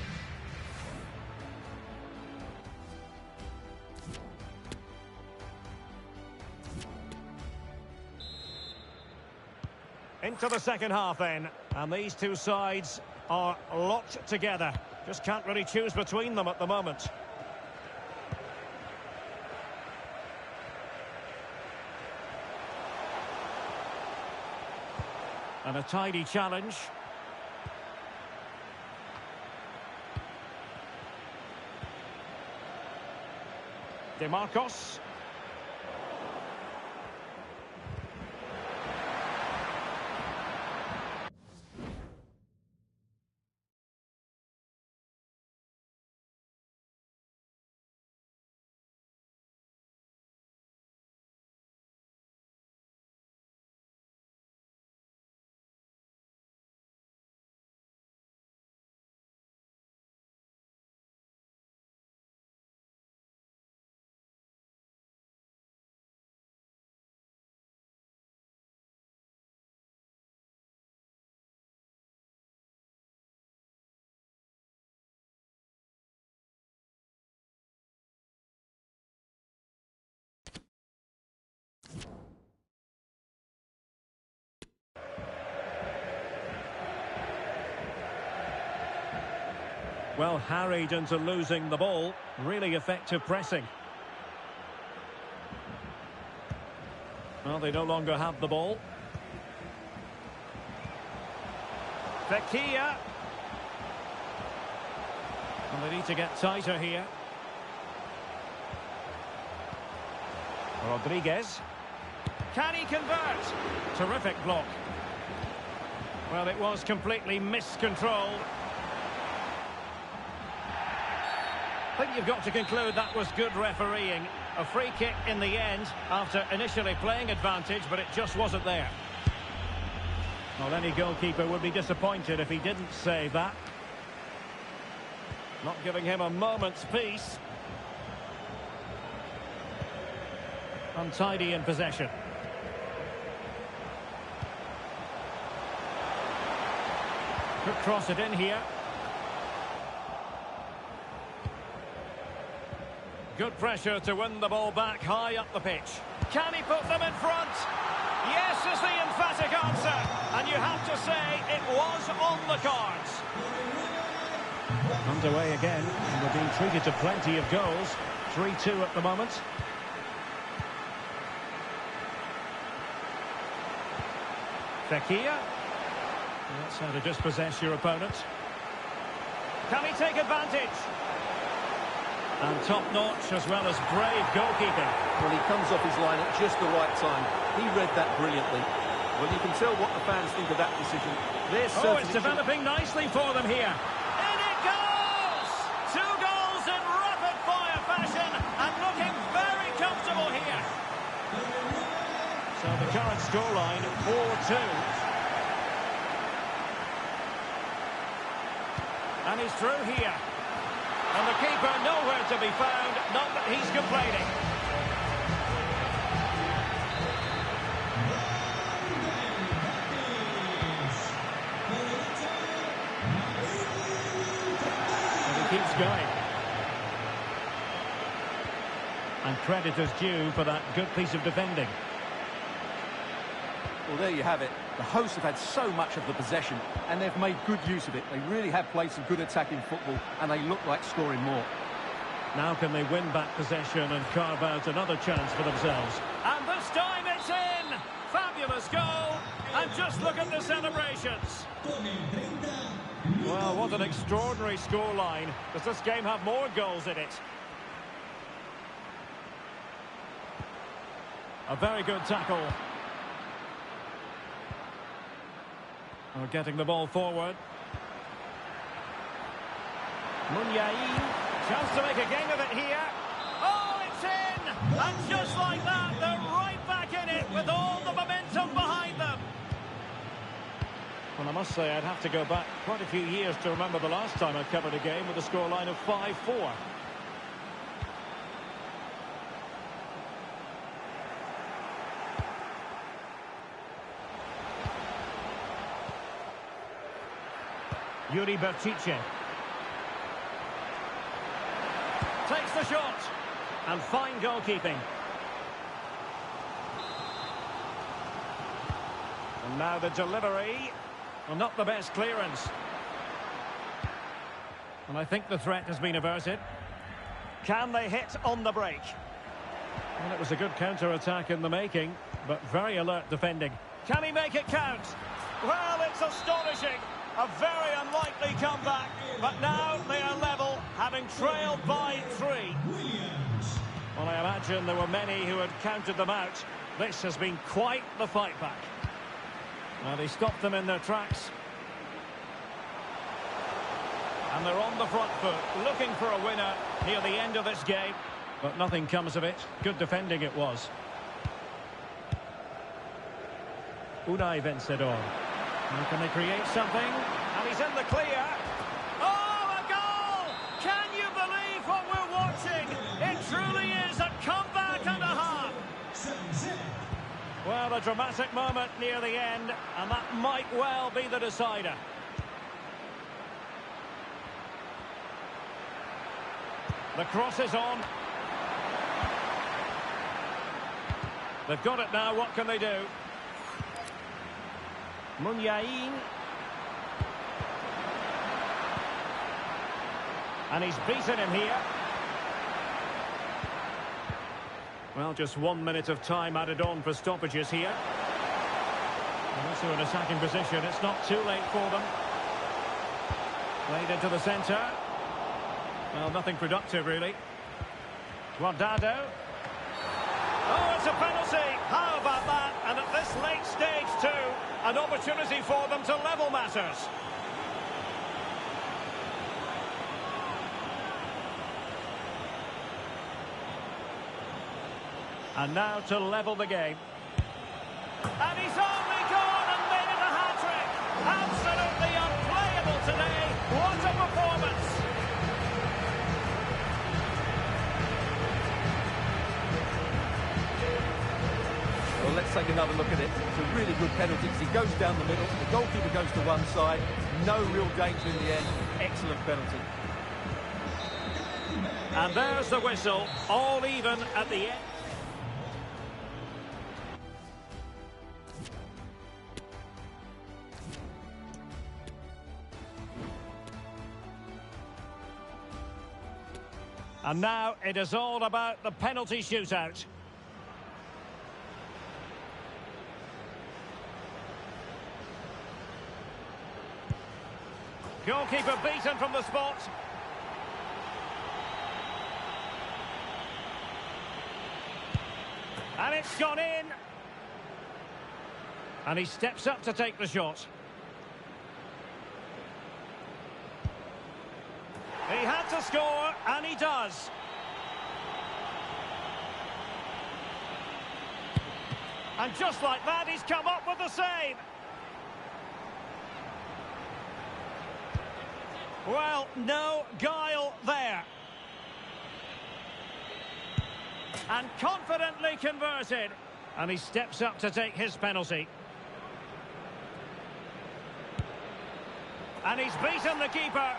Into the second half then, and these two sides are locked together. Just can't really choose between them at the moment. And a tidy challenge. DeMarcos. Well, harried into losing the ball. Really effective pressing. Well, they no longer have the ball. Fekir. And they need to get tighter here. Rodriguez. Can he convert? Terrific block. Well, it was completely miscontrolled. I think you've got to conclude that was good refereeing. A free kick in the end after initially playing advantage, but it just wasn't there. Well, any goalkeeper would be disappointed if he didn't save that. Not giving him a moment's peace. Untidy in possession. Could cross it in here. Good pressure to win the ball back high up the pitch. Can he put them in front? Yes is the emphatic answer. And you have to say it was on the cards. Underway again, and we're being treated to plenty of goals. 3-2 at the moment. Fekir. That's how to dispossess your opponent. Can he take advantage? And top-notch as well as brave goalkeeping. Well, he comes off his line at just the right time. He read that brilliantly. Well, you can tell what the fans think of that decision. It's developing nicely for them here. In it goes! 2 goals in rapid-fire fashion and looking very comfortable here. So the current scoreline, 4-2. And he's through here. And the keeper nowhere to be found, not that he's complaining. And he keeps going. And credit is due for that good piece of defending. Well, there you have it. The hosts have had so much of the possession, and they've made good use of it. They really have played some good attacking football, and they look like scoring more. Now can they win back possession and carve out another chance for themselves? And this time it's in! Fabulous goal! And just look at the celebrations! Well, what an extraordinary scoreline. Does this game have more goals in it? A very good tackle. We're getting the ball forward. Munyain Chance to make a game of it here. Oh, it's in! And just like that, they're right back in it with all the momentum behind them. Well, I must say, I'd have to go back quite a few years to remember the last time I covered a game with a scoreline of 5-4. Yuri Berchiche. Takes the shot. And fine goalkeeping. And now the delivery. Well, not the best clearance. And I think the threat has been averted. Can they hit on the break? Well, it was a good counter-attack in the making, but very alert defending. Can he make it count? Well, it's astonishing. A very unlikely comeback, but now they are level, having trailed by 3. Well, I imagine there were many who had counted them out. This has been quite the fight back. Well, they stopped them in their tracks. And they're on the front foot, looking for a winner near the end of this game. But nothing comes of it. Good defending it was. Unai Vencedor. And can they create something? And he's in the clear. Oh, a goal! Can you believe what we're watching? It truly is a comeback and a half. Well, a dramatic moment near the end, and that might well be the decider. The cross is on. They've got it now, what can they do? Munyain. And he's beaten him here. Well, just 1 minute of time added on for stoppages here. And also an attacking position. It's not too late for them. Played into the centre. Well, nothing productive, really. Guardado. Oh, it's a penalty. How about that? And at this late stage, too, an opportunity for them to level matters. And now to level the game. And he's only gone and made it a hat-trick. Absolutely unplayable today. What a performance. Well, let's take another look at it. It's a really good penalty because he goes down the middle, the goalkeeper goes to one side, no real danger in the end. Excellent penalty. And there's the whistle, all even at the end. And now it is all about the penalty shootout. Goalkeeper beaten from the spot. And it's gone in. And he steps up to take the shot. He had to score, and he does. And just like that, he's come up with the save. Well, no guile there. And confidently converted. And he steps up to take his penalty. And he's beaten the keeper.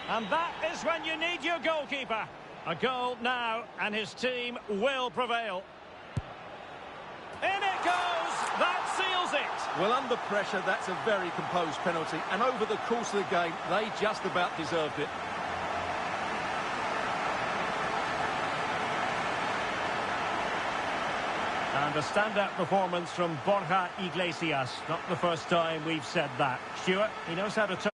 And that is when you need your goalkeeper. A goal now, and his team will prevail. In it goes! That seals it! Well, under pressure, that's a very composed penalty. And over the course of the game, they just about deserved it. And a standout performance from Borja Iglesias. Not the first time we've said that. Stuart, he knows how to turn.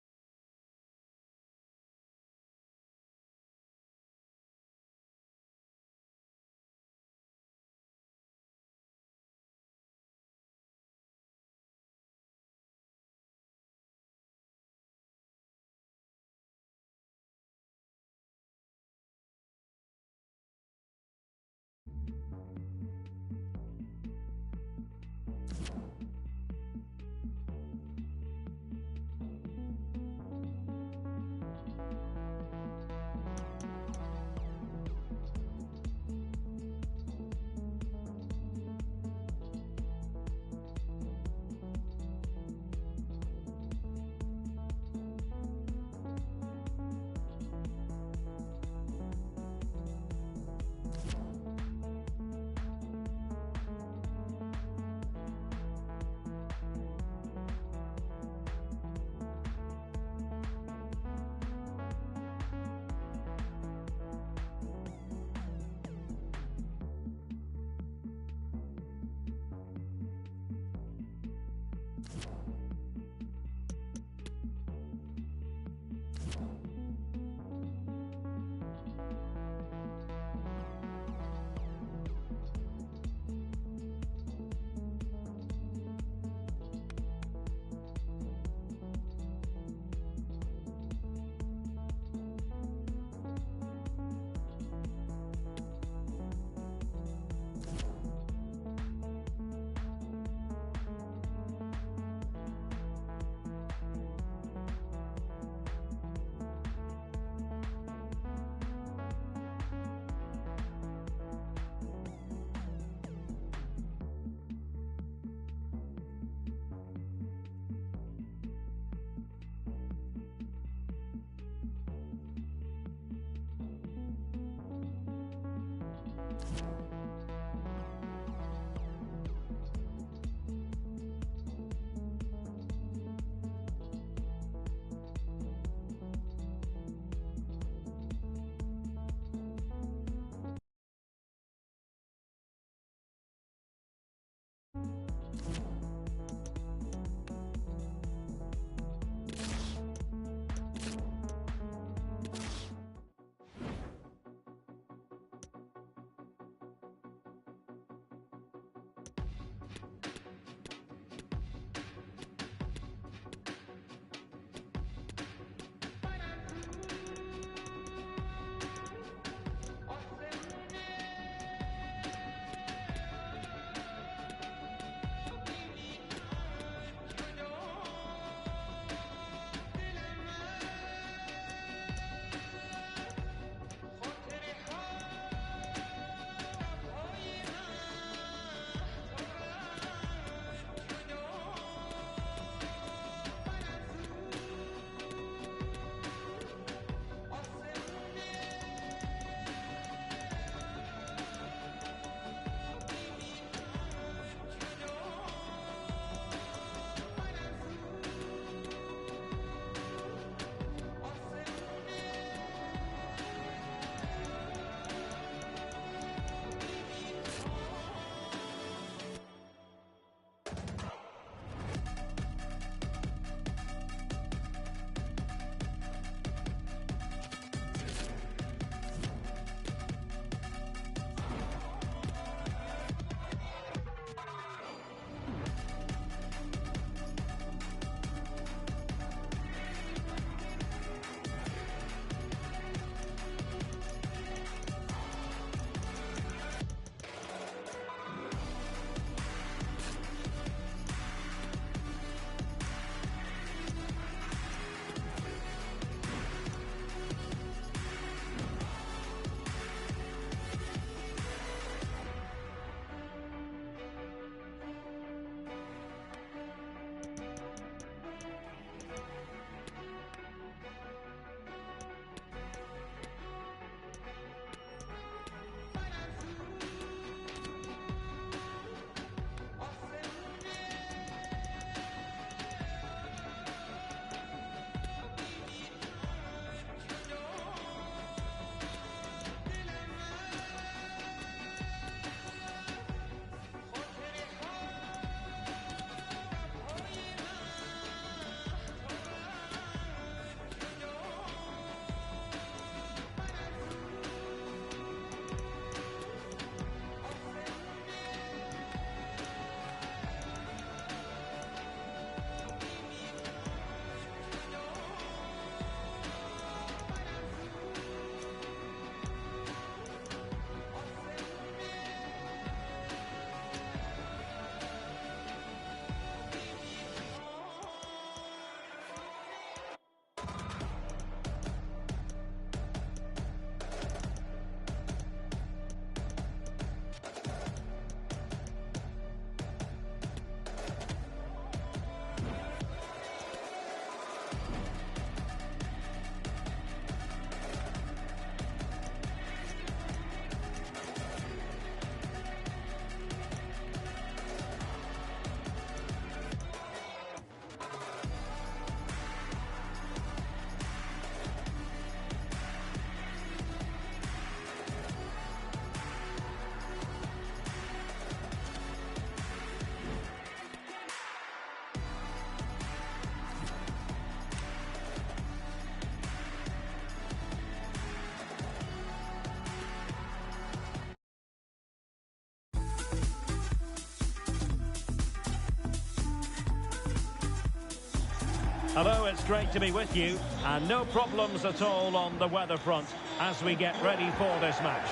Hello, it's great to be with you, and no problems at all on the weather front as we get ready for this match.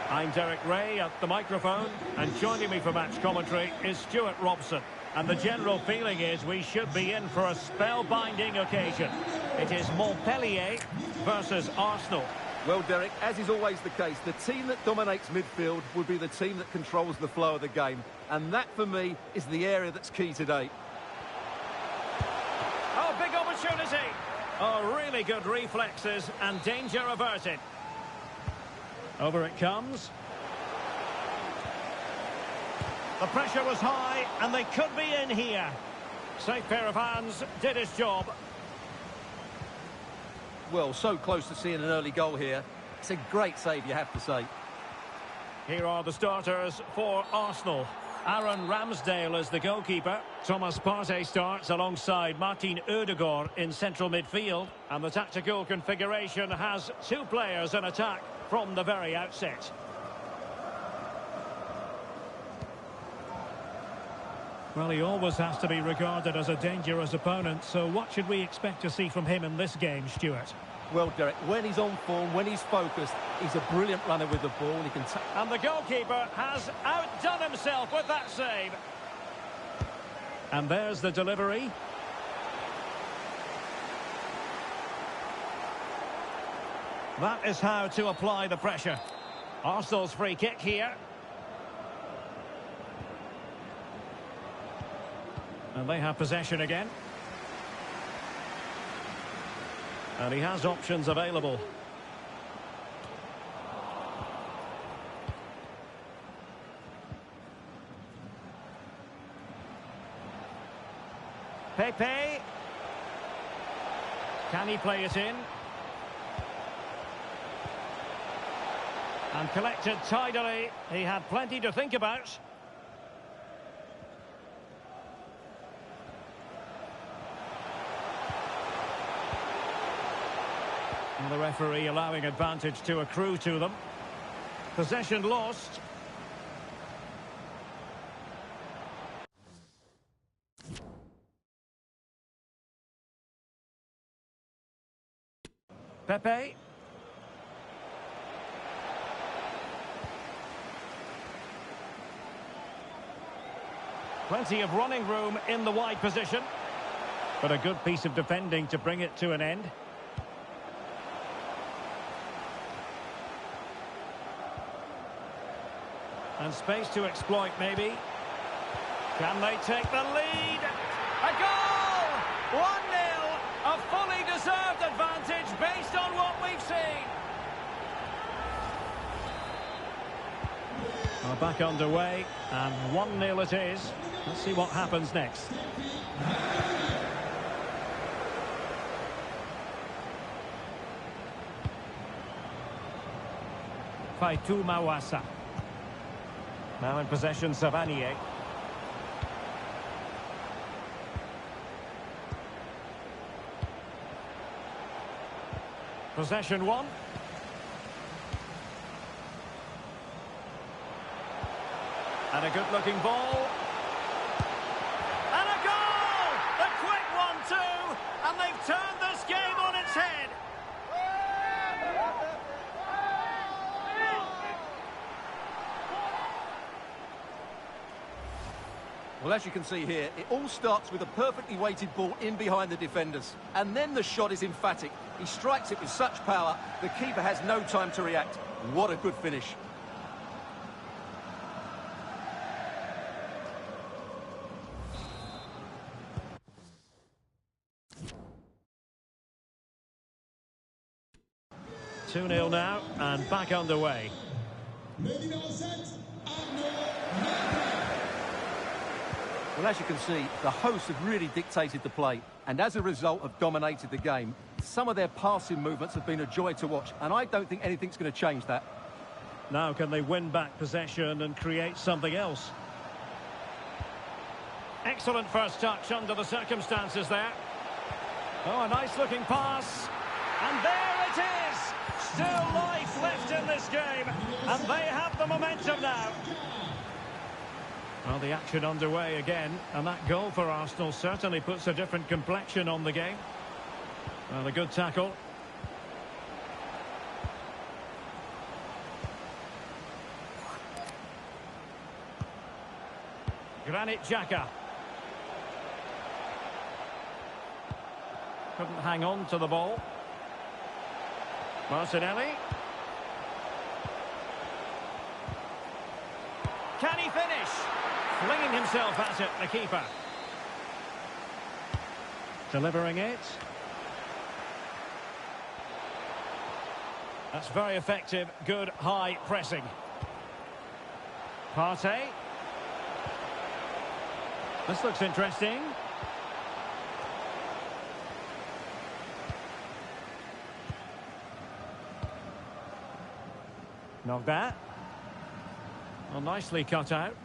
I'm Derek Ray at the microphone, and joining me for match commentary is Stuart Robson. And the general feeling is we should be in for a spellbinding occasion. It is Montpellier versus Arsenal. Well, Derek, as is always the case, the team that dominates midfield will be the team that controls the flow of the game. And that, for me, is the area that's key today. Oh, big opportunity. Oh, really good reflexes and danger averted. Over it comes. The pressure was high and they could be in here. Safe pair of hands, did his job. Well, so close to seeing an early goal here. It's a great save, you have to say. Here are the starters for Arsenal. Aaron Ramsdale is the goalkeeper. Thomas Partey starts alongside Martin Ødegaard in central midfield. And the tactical configuration has two players in attack from the very outset. Well, he always has to be regarded as a dangerous opponent, so what should we expect to see from him in this game, Stuart? Well, Derek, when he's on form, when he's focused, he's a brilliant runner with the ball. He can and the goalkeeper has outdone himself with that save. And there's the delivery. That is how to apply the pressure. Arsenal's free kick here. And they have possession again. And he has options available. Pepe. Can he play it in? And collected tidily. He had plenty to think about. And the referee allowing advantage to accrue to them. Possession lost. Pepe. Plenty of running room in the wide position. But a good piece of defending to bring it to an end. And space to exploit, maybe. Can they take the lead? A goal! 1-0! A fully deserved advantage based on what we've seen. Well, back underway, and 1-0 it is. Let's see what happens next. Faitou Mawasa. Now in possession, Savanier. Possession one. And a good-looking ball. And a goal! The quick 1-2, and they've turned this game on its head. Well, as you can see here, it all starts with a perfectly weighted ball in behind the defenders. And then the shot is emphatic. He strikes it with such power, the keeper has no time to react. What a good finish. Two 2-0 now, and back underway. Well, as you can see, the hosts have really dictated the play, and as a result have dominated the game. Some of their passing movements have been a joy to watch, and I don't think anything's going to change that. Now can they win back possession and create something else? Excellent first touch under the circumstances there. Oh, a nice-looking pass. And there it is! Still life left in this game, and they have the momentum now. Well, the action underway again, and that goal for Arsenal certainly puts a different complexion on the game. Well, a good tackle. Granit Xhaka. Couldn't hang on to the ball. Martinelli. Can he finish? Flinging himself at it, the keeper. Delivering it. That's very effective, good high pressing. Partey. This looks interesting. Not that. Well, nicely cut out.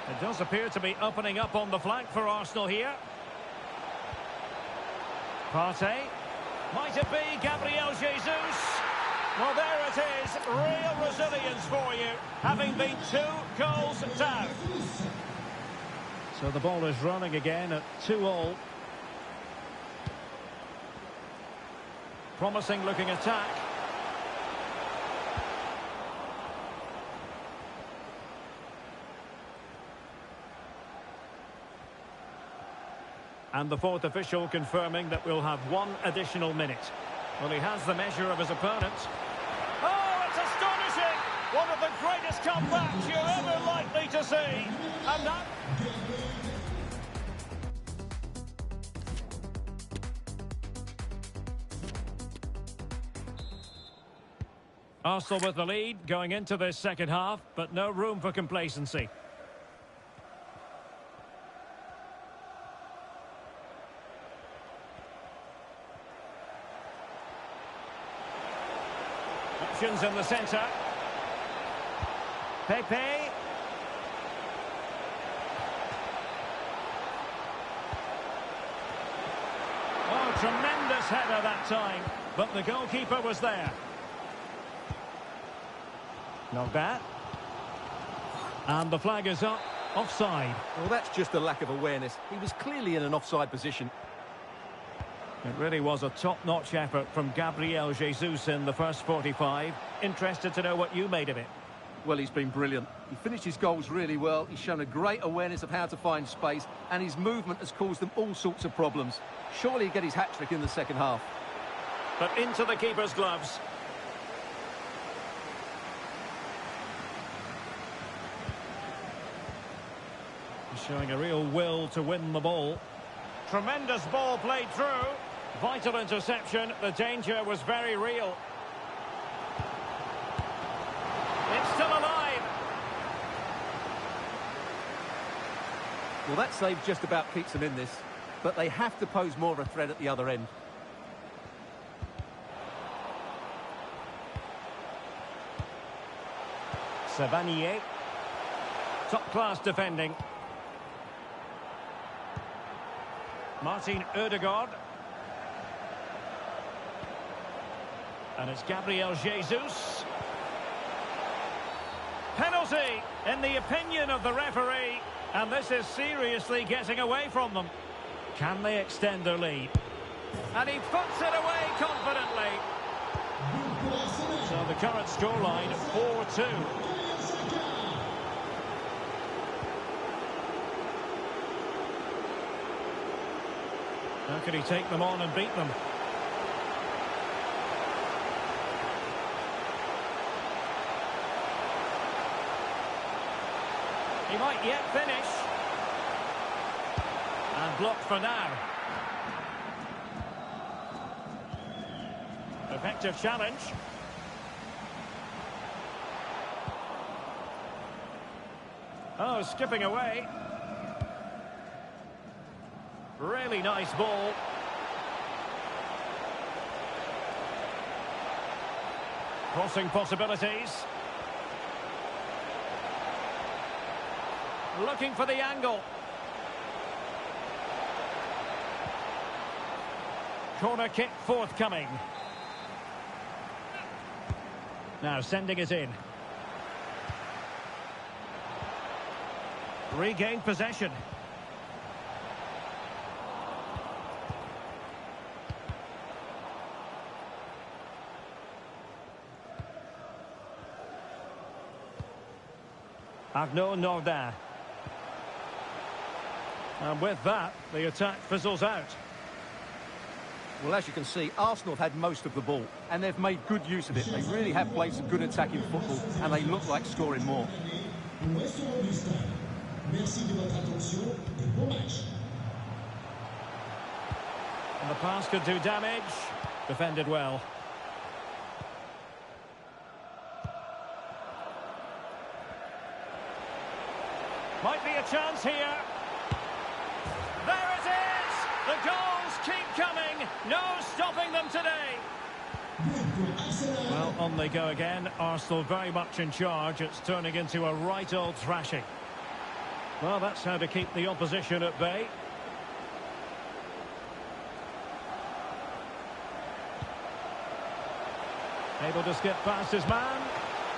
It does appear to be opening up on the flank for Arsenal here. Partey. Might it be Gabriel Jesus? Well, there it is. Real resilience for you, having been 2 goals down. So the ball is running again at 2-2. Promising looking attack. And the fourth official confirming that we'll have 1 additional minute. Well, he has the measure of his opponent. Oh, it's astonishing! One of the greatest comebacks you're ever likely to see. And that... Arsenal with the lead going into this second half, but no room for complacency. Options in the centre. Pepe. Oh, tremendous header that time, but the goalkeeper was there. Not bad. And the flag is up. Offside. Well, that's just a lack of awareness. He was clearly in an offside position. It really was a top-notch effort from Gabriel Jesus in the first 45. Interested to know what you made of it. Well, he's been brilliant. He finished his goals really well. He's shown a great awareness of how to find space, and his movement has caused them all sorts of problems. Surely he'll get his hat-trick in the second half. But into the keeper's gloves. He's showing a real will to win the ball. Tremendous ball played through. Vital interception. The danger was very real. It's still alive. Well, that save just about keeps them in this, but they have to pose more of a threat at the other end. Savanier. Top-class defending. Martin Ødegaard. And it's Gabriel Jesus. Penalty, in the opinion of the referee. And this is seriously getting away from them. Can they extend their lead? And he puts it away confidently. So the current scoreline, 4-2. How can he take them on and beat them? He might yet finish. And blocked for now. Effective challenge. Oh, skipping away. Really nice ball. Crossing possibilities. Looking for the angle. Corner kick forthcoming. Now sending it in. Regained possession. Arnaud Nordin. And with that, the attack fizzles out. Well, as you can see, Arsenal have had most of the ball, and they've made good use of it. They really have played some good attacking football, and they look like scoring more. Nous resterons du stade. Merci de votre attention et bon match. And the pass could do damage. Defended well. Might be a chance here. There it is! The goals keep coming. No stopping them today. Well, on they go again. Arsenal very much in charge. It's turning into a right old thrashing. Well, that's how to keep the opposition at bay. Able to skip past his man.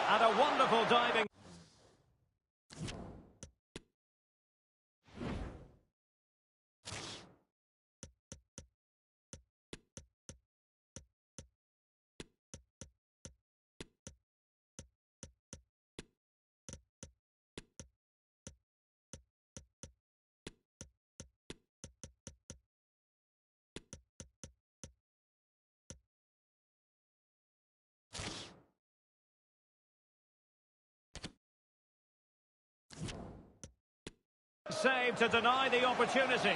And a wonderful diving. Save to deny the opportunity.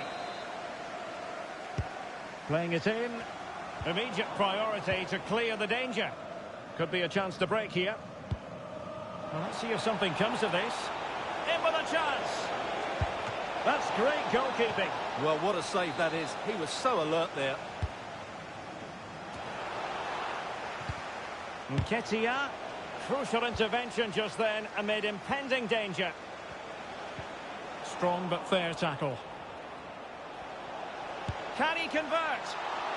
Playing it in. Immediate priority to clear the danger. Could be a chance to break here. Well, let's see if something comes of this. In with a chance. That's great goalkeeping. Well, what a save that is. He was so alert there. Nketiah. Crucial intervention just then amid impending danger. Strong but fair tackle. Can he convert?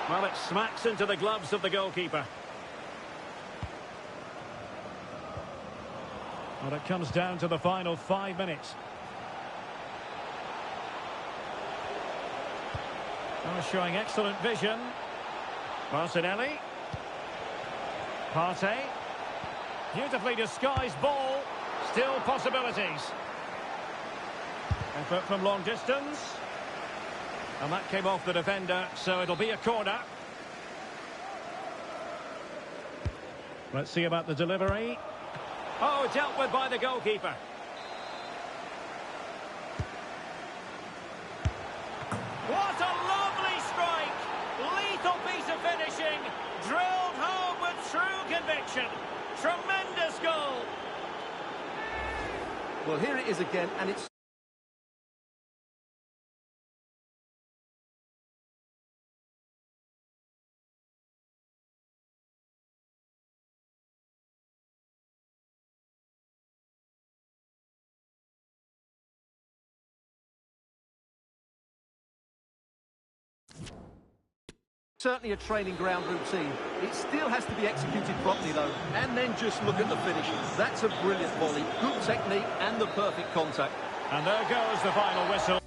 Well, it smacks into the gloves of the goalkeeper. Well, it comes down to the final 5 minutes. Oh, showing excellent vision. Martinelli. Partey. Beautifully disguised ball. Still possibilities. Effort from long distance. And that came off the defender, so it'll be a corner. Let's see about the delivery. Oh, dealt with by the goalkeeper. What a lovely strike! Lethal piece of finishing. Drilled home with true conviction. Tremendous goal. Well, here it is again, and it's... Certainly a training ground routine. It still has to be executed properly, though. And then just look at the finish. That's a brilliant volley. Good technique and the perfect contact. And there goes the final whistle.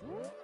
Woo!